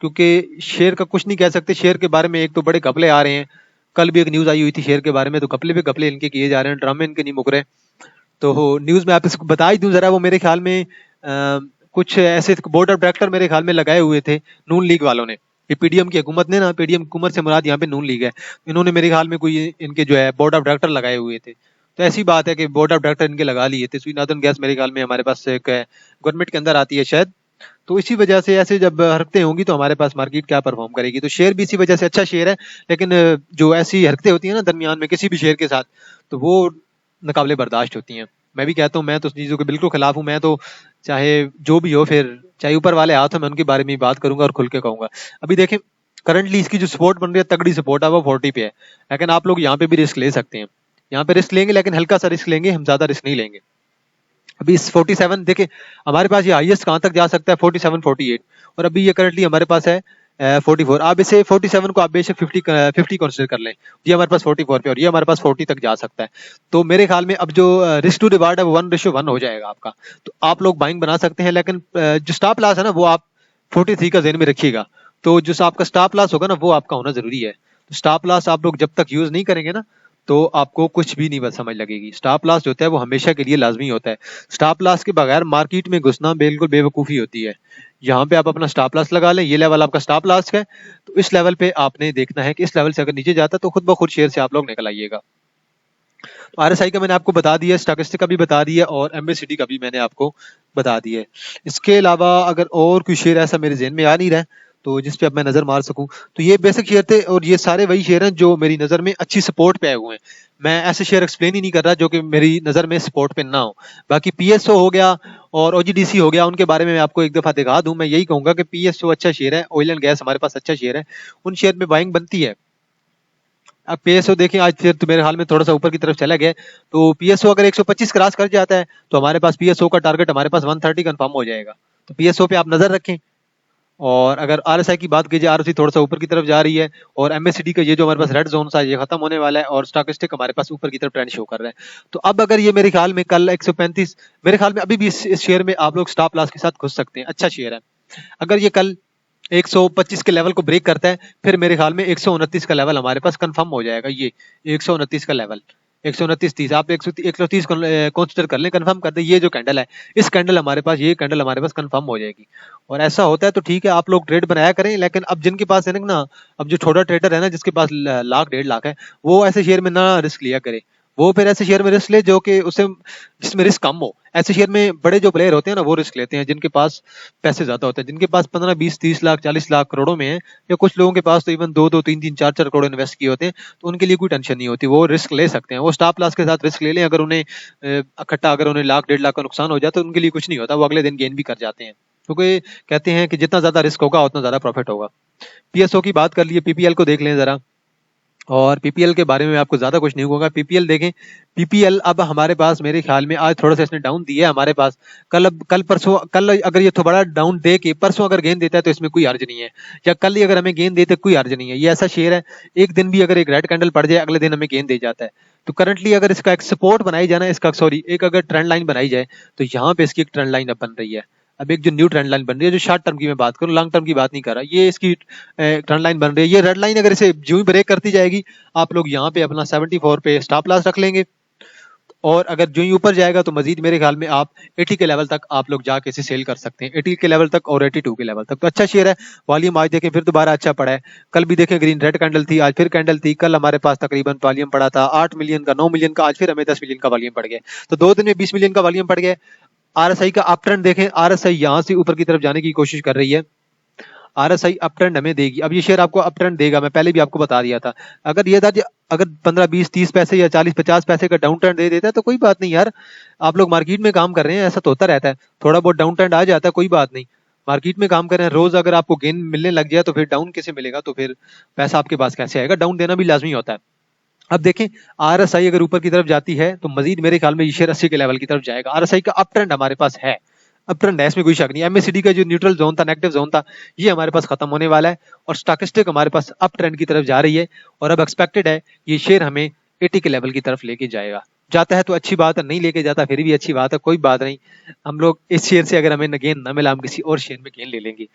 क्योंकि शेयर का कुछ नहीं कह सकते, शेयर के बारे में एक तो बड़े घपले आ रहे हैं। कल भी एक न्यूज आई हुई थी शेयर के बारे में, तो घपले पे घपले इनके किए जा रहे हैं, ड्रामे इनके नहीं मुक रहे। तो न्यूज में आप इसको बता ही दूं जरा, वो मेरे ख्याल में कुछ ऐसे बोर्ड ऑफ डायरेक्टर मेरे ख्याल में लगाए हुए थे नून लीग वालों ने। ये पीडीएम की हुकूमत ने ना, पीडीएम हुकूमत से मुराद यहाँ पे नून लीग है, इन्होंने मेरे ख्याल में कोई इनके जो है बोर्ड ऑफ डायरेक्टर लगाए हुए थे। तो ऐसी बात है कि बोर्ड ऑफ डायरेक्टर इनके लगा लिए थे। सुई नादन गैस मेरे ख्याल में हमारे पास एक गवर्नमेंट के अंदर आती है शायद। तो इसी वजह से ऐसे जब हरकतें होंगी तो हमारे पास मार्केट क्या परफॉर्म करेगी। तो शेयर भी इसी वजह से अच्छा शेयर है, लेकिन जो ऐसी हरकतें होती है ना दरमियान में किसी भी शेयर के साथ, तो वो नाकाबिले बर्दाश्त होती हैं। मैं भी कहता हूँ, मैं तो उस चीज़ों के बिल्कुल खिलाफ हूँ। मैं तो चाहे जो भी हो, फिर चाहे ऊपर वाले हाथ हो, मैं उनके बारे में बात करूंगा और खुल के कहूंगा। अभी देखें करंटली इसकी जो सपोर्ट बन रही है, तगड़ी सपोर्ट है, वो 40 पे है। लेकिन आप लोग यहाँ पे भी रिस्क ले सकते हैं, यहाँ पे रिस्क लेंगे लेकिन हल्का सा रिस्क लेंगे, हम ज्यादा रिस्क नहीं लेंगे। अभी इस 47 देखें हमारे पास ये हाईएस्ट कहाँ तक जा सकता है, 47 48, और अभी ये करंटली हमारे पास है 44। आप इसे 47 को आप बेशक 50 कंसिडर कर लें, ये हमारे पास 44 पे, और ये हमारे पास 40 तक जा सकता है। तो मेरे ख्याल में अब जो रिस्क टू रिवार्ड है वो 1:1 हो जाएगा आपका। तो आप लोग बाइंग बना सकते हैं, लेकिन जो स्टॉप लॉस है ना वो आप 43 का ध्यान में रखिएगा। तो जो आपका स्टॉप लॉस होगा ना वो आपका होना जरूरी है। तो स्टॉप लॉस आप लोग जब तक यूज नहीं करेंगे ना तो आपको कुछ भी नहीं बस समझ लगेगी। स्टॉप लॉस जो होता है वो हमेशा के लिए लाजमी होता है। स्टॉप लॉस के बगैर मार्केट में घुसना बिल्कुल बेवकूफ़ी होती है। यहाँ पे आप अपना स्टॉप लॉस लगा लें, ये लेवल आपका स्टॉप लॉस है। तो इस लेवल पे आपने देखना है कि इस लेवल से अगर नीचे जाता है तो खुद ब खुद शेयर से आप लोग निकल आइएगा। तो आरएसआई का मैंने आपको बता दिया, स्टॉकेस्टिक का भी बता दिया और एमएसीडी का भी मैंने आपको बता दिया है। इसके अलावा अगर और कोई शेयर ऐसा मेरे ज़हन में आ नहीं रहा है तो जिस पे अब मैं नजर मार सकूं, तो ये बेसिक शेयर थे और ये सारे वही शेयर हैं जो मेरी नजर में अच्छी सपोर्ट पे आए हुए हैं। मैं ऐसे शेयर एक्सप्लेन ही नहीं कर रहा जो कि मेरी नजर में सपोर्ट पे ना हो। बाकी पीएसओ हो गया और ओजीडीसी हो गया, उनके बारे में मैं आपको एक दफा दिखा दूं। मैं यही कहूंगा कि पीएसओ अच्छा शेयर है, ऑयल एंड गैस हमारे पास अच्छा शेयर है, उन शेयर में बाइंग बनती है। अब पीएसओ देखें आज फिर तो मेरे हाल में थोड़ा सा ऊपर की तरफ चला गया। तो पीएसओ अगर 125 क्रॉस कर जाता है तो हमारे पास पीएसओ का टारगेट हमारे पास 130 कंफर्म हो जाएगा। तो पीएसओ पे आप नजर रखें। और अगर आरएसआई की बात कीजिए, आरएसआई थोड़ा सा ऊपर की तरफ जा रही है और एमएससीडी का ये जो हमारे पास रेड जोन सा ये खत्म होने वाला है और स्टॉकेस्टिक हमारे पास ऊपर की तरफ ट्रेंड शो कर रहा है। तो अब अगर ये मेरे ख्याल में कल 135, मेरे ख्याल में अभी भी इस शेयर में आप लोग स्टॉप लॉस के साथ घुस सकते हैं, अच्छा शेयर है। अगर ये कल 125 के लेवल को ब्रेक करता है फिर मेरे ख्याल में 129 का लेवल हमारे पास कंफर्म हो जाएगा। ये 129 का लेवल, 129.30 आप 130 कंसीडर कर लें, कंफर्म कर दें। ये जो कैंडल है इस कैंडल हमारे पास, ये कैंडल हमारे पास कंफर्म हो जाएगी। और ऐसा होता है तो ठीक है, आप लोग ट्रेड बनाया करें। लेकिन अब जिनके पास है ना, अब जो छोटा ट्रेडर है ना जिसके पास लाख 1.5 लाख है, वो ऐसे शेयर में ना रिस्क लिया करे। वो फिर ऐसे शेयर में रिस्क ले जो कि उसे जिसमें रिस्क कम हो। ऐसे शेयर में बड़े जो प्लेयर होते हैं ना वो रिस्क लेते हैं, जिनके पास पैसे ज्यादा होते हैं, जिनके पास 15 20 30 लाख 40 लाख करोड़ों में है, या कुछ लोगों के पास तो इवन 2 2 3 3 4 4 करोड़ इन्वेस्ट किए होते हैं। तो उनके लिए कोई टेंशन नहीं होती, वो रिस्क ले सकते हैं, वो स्टॉप लॉस के साथ रिस्क ले लें। अगर उन्हें इकट्ठा अगर उन्हें लाख 1.5 लाख का नुकसान हो जाए तो उनके लिए कुछ नहीं होता, वो अगले दिन गेन भी कर जाते हैं। क्योंकि कहते हैं कि जितना ज्यादा रिस्क होगा उतना ज्यादा प्रॉफिट होगा। पीएसओ की बात कर लिए, पीपीएल को देख लें जरा। और पीपीएल के बारे में आपको ज्यादा कुछ नहीं होगा। पीपीएल देखें, पीपीएल अब हमारे पास मेरे ख्याल में आज थोड़ा सा इसने डाउन दिया है हमारे पास। कल परसों, कल अगर ये तो बड़ा डाउन दे के परसों अगर गेंद देता है तो इसमें कोई हर्ज नहीं है, या कल ही अगर हमें गेंद देते कोई हर्ज नहीं है। ये ऐसा शेयर है, एक दिन भी अगर एक रेड कैंडल पड़ जाए अगले दिन हमें गेंद दे जाता है। तो करंटली अगर इसका एक सपोर्ट बनाई जाए ना, इसका सॉरी एक अगर ट्रेंड लाइन बनाई जाए तो यहाँ पे इसकी एक ट्रेंड लाइन अब बन रही है। अब एक जो न्यू ट्रेंड लाइन बन रही है, जो शॉर्ट टर्म की मैं बात करूं, लॉन्ग टर्म की बात नहीं कर रहा, ये इसकी ट्रेंड लाइन बन रही है। ये रेड लाइन अगर इसे जो ही ब्रेक करती जाएगी आप लोग यहाँ पे अपना 74 पे स्टॉप लॉस रख लेंगे। और अगर जो ही ऊपर जाएगा तो मजीद मेरे ख्याल में आप 80 के लेवल तक आप लोग जाके इसे सेल कर सकते हैं, 80 के लेवल तक और 82 के लेवल तक। तो अच्छा शेयर है। वॉल्यूम आज देखें फिर दोबारा अच्छा पड़ा है। कल भी देखें ग्रीन रेड कैंडल थी, आज फिर कैंडल थी। कल हमारे पास तकरीबन वॉल्यूम पड़ा था 8 मिलियन का, 9 मिलियन का, आज फिर हमें 10 मिलियन का वॉल्यूम पड़ गया। तो 2 दिन में 20 मिलियन का वॉल्यूम पड़ गया। आरएसआई का अप ट्रेंड देखें, आरएसआई यहाँ से ऊपर की तरफ जाने की कोशिश कर रही है। आरएसआई अप ट्रेंड हमें देगी। अब ये शेयर आपको अप ट्रेंड देगा, मैं पहले भी आपको बता दिया था। अगर ये था अगर 15 20 30 पैसे या 40 50 पैसे का डाउन ट्रेंड दे देता है तो कोई बात नहीं यार, आप लोग मार्केट में काम कर रहे हैं, ऐसा तो होता रहता है, थोड़ा बहुत डाउन ट्रेंड आ जाता है, कोई बात नहीं। मार्केट में काम कर रहे हैं रोज, अगर आपको गेन मिलने लग जाए तो फिर डाउन कैसे मिलेगा, तो फिर पैसा आपके पास कैसे आएगा। डाउन देना भी लाजमी होता है। अब देखें आरएसआई अगर ऊपर की तरफ जाती है तो मजीद मेरे ख्याल में ये शेयर 80 के लेवल की तरफ जाएगा। आरएसआई का अप ट्रेंड हमारे पास है, अप ट्रेंड है, इसमें कोई शक नहीं। एमएससीडी का जो न्यूट्रल जोन था, नेगेटिव जोन था, ये हमारे पास खत्म होने वाला है और स्टॉकेस्टिक हमारे पास अप ट्रेंड की तरफ जा रही है। और अब एक्सपेक्टेड है ये शेयर हमें 80 के लेवल की तरफ लेके जाएगा। जाता है तो अच्छी बात है, नहीं लेके जाता फिर भी अच्छी बात है, कोई बात नहीं। हम लोग इस शेयर से अगर हमें गेन ना मिला हम किसी और शेयर में गेन ले लेंगे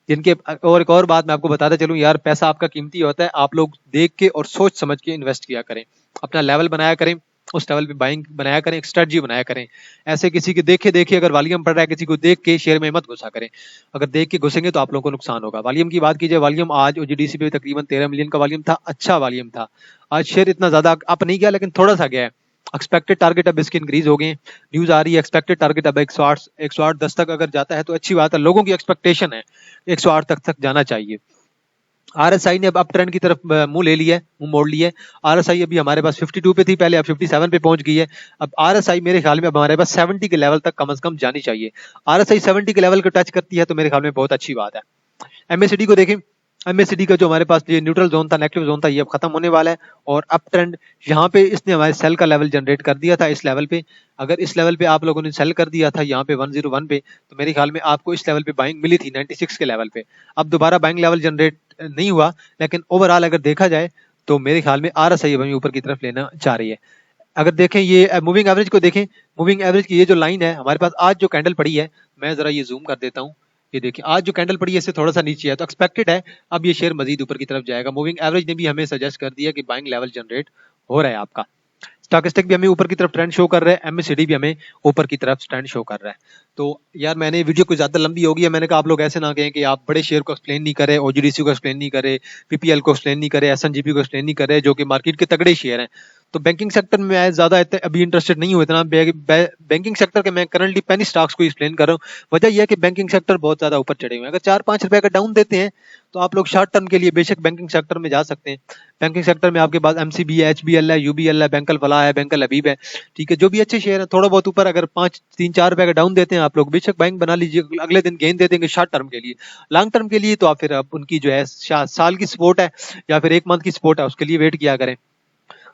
जिनके। और एक और बात मैं आपको बताता चलूं यार, पैसा आपका कीमती होता है, आप लोग देख के और सोच समझ के इन्वेस्ट किया करें, अपना लेवल बनाया करें, उस लेवल पे बाइंग बनाया करें, एक स्ट्रेटजी बनाया करें। ऐसे किसी के देखे देखे अगर वॉल्यूम पड़ रहा है किसी को देख के शेयर में मत घुसा करें, अगर देख के घुसेंगे तो आप लोगों को नुकसान होगा। वॉल्यूम की बात कीजिए, वॉल्यूम आज ओजीडीसी पे तकरीबन 13 मिलियन का वॉल्यूम था, अच्छा वॉल्यूम था। आज शेयर इतना ज्यादा अप नहीं गया लेकिन थोड़ा सा गया है। एक्सपेक्टेड टारगेट अब इसके इंक्रीज हो गए, न्यूज आ रही है एक्सपेक्टेड टारगेट अब 108 10 तक अगर जाता है तो अच्छी बात है, लोगों की एक्सपेक्टेशन है 108 तक जाना चाहिए। आरएसआई ने अब अप ट्रेंड की तरफ मुंह ले लिया है, मुंह मोड़ लिया है। आरएसआई अभी हमारे पास 52 पे थी पहले, अब 57 पे पहुंच गई है। अब आरएसआई मेरे ख्याल में अब हमारे पास 70 के लेवल तक कम से कम जानी चाहिए। आरएसआई 70 के लेवल को टच करती है तो मेरे ख्याल में बहुत अच्छी बात है। एमएससीडी को देखें, एमएससीडी का जो हमारे पास ये न्यूट्रल जोन था, नेगेटिव जोन था, ये अब खत्म होने वाला है। और अप ट्रेंड यहाँ पे इसने हमारे सेल का लेवल जनरेट कर दिया था इस लेवल पे। अगर इस लेवल पे आप लोगों ने सेल कर दिया था यहाँ पे 101 पे, तो मेरे ख्याल में आपको इस लेवल पे बाइंग मिली थी 96 के लेवल पे। अब दोबारा बाइंग लेवल जनरेट नहीं हुआ, लेकिन ओवरऑल अगर देखा जाए तो मेरे ख्याल में आरएसआई हमें ऊपर की तरफ लेना चाह रही है। अगर देखें ये मूविंग एवरेज को देखें, मूविंग एवरेज की ये जो लाइन है हमारे पास आज जो कैंडल पड़ी है, मैं जरा ये जूम कर देता हूँ। ये देखिए आज जो कैंडल पड़ी है इससे थोड़ा सा नीचे है, तो एक्सपेक्टेड है अब ये शेयर मजीद ऊपर की तरफ जाएगा। मूविंग एवरेज ने भी हमें सजेस्ट कर दिया कि बाइंग लेवल जनरेट हो रहा है आपका। स्टॉकेस्टिक भी हमें ऊपर की तरफ ट्रेंड शो कर रहा है, एमएससीडी भी हमें ऊपर की तरफ ट्रेंड शो कर रहा है। तो यार मैंने वीडियो कुछ ज्यादा लंबी होगी है, मैंने कहा आप लोग ऐसे ना कहें कि आप बड़े शेयर को एक्सप्लेन नहीं करे, ओजीडीसी को एक्सप्लेन नहीं करे, पीपीएल को एक्सप्लेन नहीं करे, एसएनजीपी को एक्सप्लेन नहीं करे, जो कि मार्केट के तगड़े शेयर हैं। तो बैंकिंग सेक्टर में मैं ज्यादा अभी इंटरेस्टेड नहीं हूँ इतना। बैंकिंग सेक्टर के मैं करंटली पेनी स्टॉक्स को एक्सप्लेन कर रहा हूँ। वजह यह है कि बैंकिंग सेक्टर बहुत ज्यादा ऊपर चढ़े हुए हैं। अगर 4-5 रुपए का डाउन देते हैं तो आप लोग शॉर्ट टर्म के लिए बेशक बैंकिंग सेक्टर में जा सकते हैं। बैंकिंग सेक्टर में आपके पास एमसीबी है, एचबीएल है, यूबीएल है, बैंकल फलाह है, बैंकल हबीब है, ठीक है, जो भी अच्छे शेयर है। थोड़ा बहुत ऊपर अगर 5-3-4 रुपए का डाउन देते हैं आप लोग, बेशक बैंक बना लीजिए, अगले दिन गेन दे देंगे शॉर्ट टर्म के लिए। लॉन्ग टर्म के लिए तो आप फिर आप उनकी जो है साल की सपोर्ट है या फिर 1 मंथ की सपोर्ट है, उसके लिए वेट किया करें।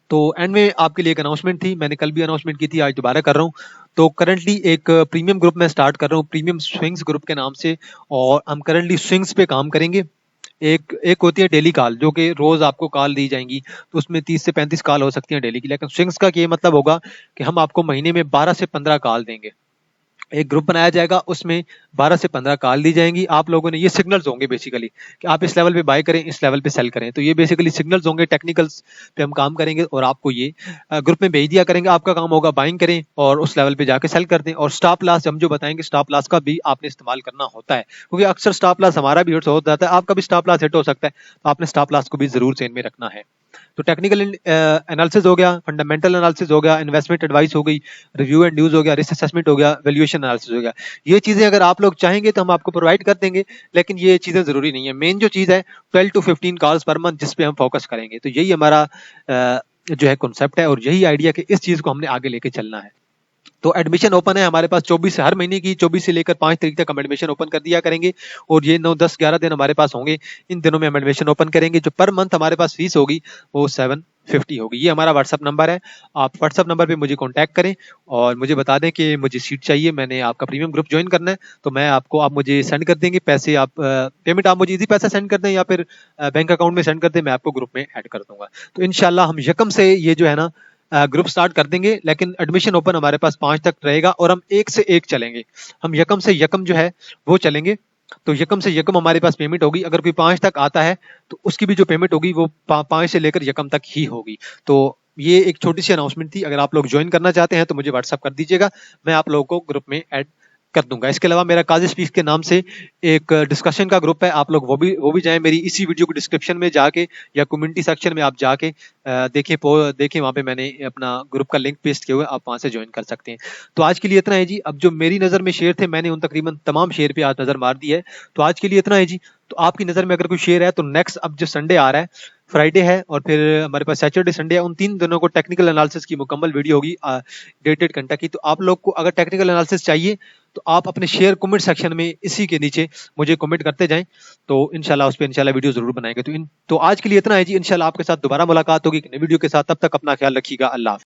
तो एंड में आपके लिए एक अनाउंसमेंट थी, मैंने कल भी अनाउंसमेंट की थी, आज दोबारा कर रहा हूँ। तो करंटली एक प्रीमियम ग्रुप में स्टार्ट कर रहा हूँ, प्रीमियम स्विंग्स ग्रुप के नाम से, और हम करंटली स्विंग्स पे काम करेंगे। एक एक होती है डेली कॉल, जो कि रोज आपको कॉल दी जाएंगी, तो उसमें 30 से 35 कॉल हो सकती है डेली की। लेकिन स्विंग्स का ये मतलब होगा कि हम आपको महीने में 12 से 15 कॉल देंगे। एक ग्रुप बनाया जाएगा, उसमें 12 से 15 कॉल दी जाएंगी। आप लोगों ने, ये सिग्नल्स होंगे बेसिकली कि आप इस लेवल पे बाय करें, इस लेवल पे सेल करें। तो ये बेसिकली सिग्नल्स होंगे, टेक्निकल्स पे हम काम करेंगे और आपको ये ग्रुप में भेज दिया करेंगे। आपका काम होगा बाइंग करें और उस लेवल पे जाके सेल कर दें। और स्टॉप लॉस हम जो बताएंगे, स्टॉप लॉस का भी आपने इस्तेमाल करना होता है, क्योंकि अक्सर स्टॉप लॉस हमारा भी हिट हो जाता है, आपका भी स्टॉप लॉस हिट हो सकता है, तो आपने स्टॉप लॉस को भी जरूर ध्यान में रखना है। तो टेक्निकल एनालिसिस हो गया, फंडामेंटल एनालिसिस हो गया, इन्वेस्टमेंट एडवाइस हो गई, रिव्यू एंड न्यूज हो गया, रिस्क असेसमेंट हो गया, वैल्यूएशन एनालिसिस हो गया। ये चीजें अगर आप लोग चाहेंगे तो हम आपको प्रोवाइड कर देंगे, लेकिन ये चीजें जरूरी नहीं है। मेन जो चीज है 12 to 15 कॉल्स पर मंथ, जिस पे हम फोकस करेंगे। तो यही हमारा जो है कॉन्सेप्ट है, और यही आइडिया कि इस चीज को हमने आगे लेके चलना है। तो एडमिशन ओपन है हमारे पास 24 हर महीने की 24 से लेकर 5 तारीख तक हम एडमिशन ओपन कर दिया करेंगे, और ये 9-10-11 दिन हमारे पास होंगे। इन दिनों में हम एडमिशन ओपन करेंगे। जो पर मंथ हमारे पास फीस होगी वो 750 होगी। ये हमारा व्हाट्सअप नंबर है, आप व्हाट्सअप नंबर पे मुझे कांटेक्ट करें और मुझे बता दें कि मुझे सीट चाहिए, मैंने आपका प्रीमियम ग्रुप ज्वाइन करना है। तो मैं आपको, आप मुझे सेंड कर देंगे पैसे, आप पेमेंट आप मुझे इजी पैसा सेंड कर दें या फिर बैंक अकाउंट में सेंड कर दें, मैं आपको ग्रुप में ऐड कर दूंगा। तो इंशाल्लाह हम यकम से ये जो है ना ग्रुप स्टार्ट कर देंगे। लेकिन एडमिशन ओपन हमारे पास 5 तक रहेगा और हम एक से एक चलेंगे। हम यकम से यकम जो है वो चलेंगे। तो यकम से यकम हमारे पास पेमेंट होगी। अगर कोई 5 तक आता है तो उसकी भी जो पेमेंट होगी वो 5 से लेकर यकम तक ही होगी। तो ये एक छोटी सी अनाउंसमेंट थी। अगर आप लोग ज्वाइन करना चाहते हैं तो मुझे व्हाट्सअप कर दीजिएगा, मैं आप लोगों को ग्रुप में ऐड कर दूंगा। इसके अलावा मेरा काजी स्पीक के नाम से एक डिस्कशन का ग्रुप है, आप लोग वो भी जाएं। मेरी इसी वीडियो को डिस्क्रिप्शन में जाके या कम्युनिटी सेक्शन में आप जाके देखें वहां पे मैंने अपना ग्रुप का लिंक पेस्ट किया हुआ है, आप वहां से ज्वाइन कर सकते हैं। तो आज के लिए इतना है जी। अब जो मेरी नजर में शेयर थे, मैंने उन तकरीबन तमाम शेयर पे आज नजर मार दी है। तो आज के लिए इतना है जी। तो आपकी नजर में अगर कोई शेयर है तो नेक्स्ट, अब जो संडे आ रहा है, फ्राइडे है और फिर हमारे पास सैटरडे संडे है, उन 3 दिनों को टेक्निकल एनालिसिस की मुकम्मल वीडियो होगी 1.5 घंटा की। तो आप लोग को अगर टेक्निकल एनालिसिस चाहिए तो आप अपने शेयर कमेंट सेक्शन में इसी के नीचे मुझे कमेंट करते जाएं, तो इंशाल्लाह उस पर इंशाल्लाह वीडियो जरूर बनाएंगे। तो आज के लिए इतना है जी। इंशाल्लाह आपके साथ दोबारा मुलाकात होगी एक नई वीडियो के साथ। तब तक अपना ख्याल रखिएगा। अल्लाह हाफ़िज़।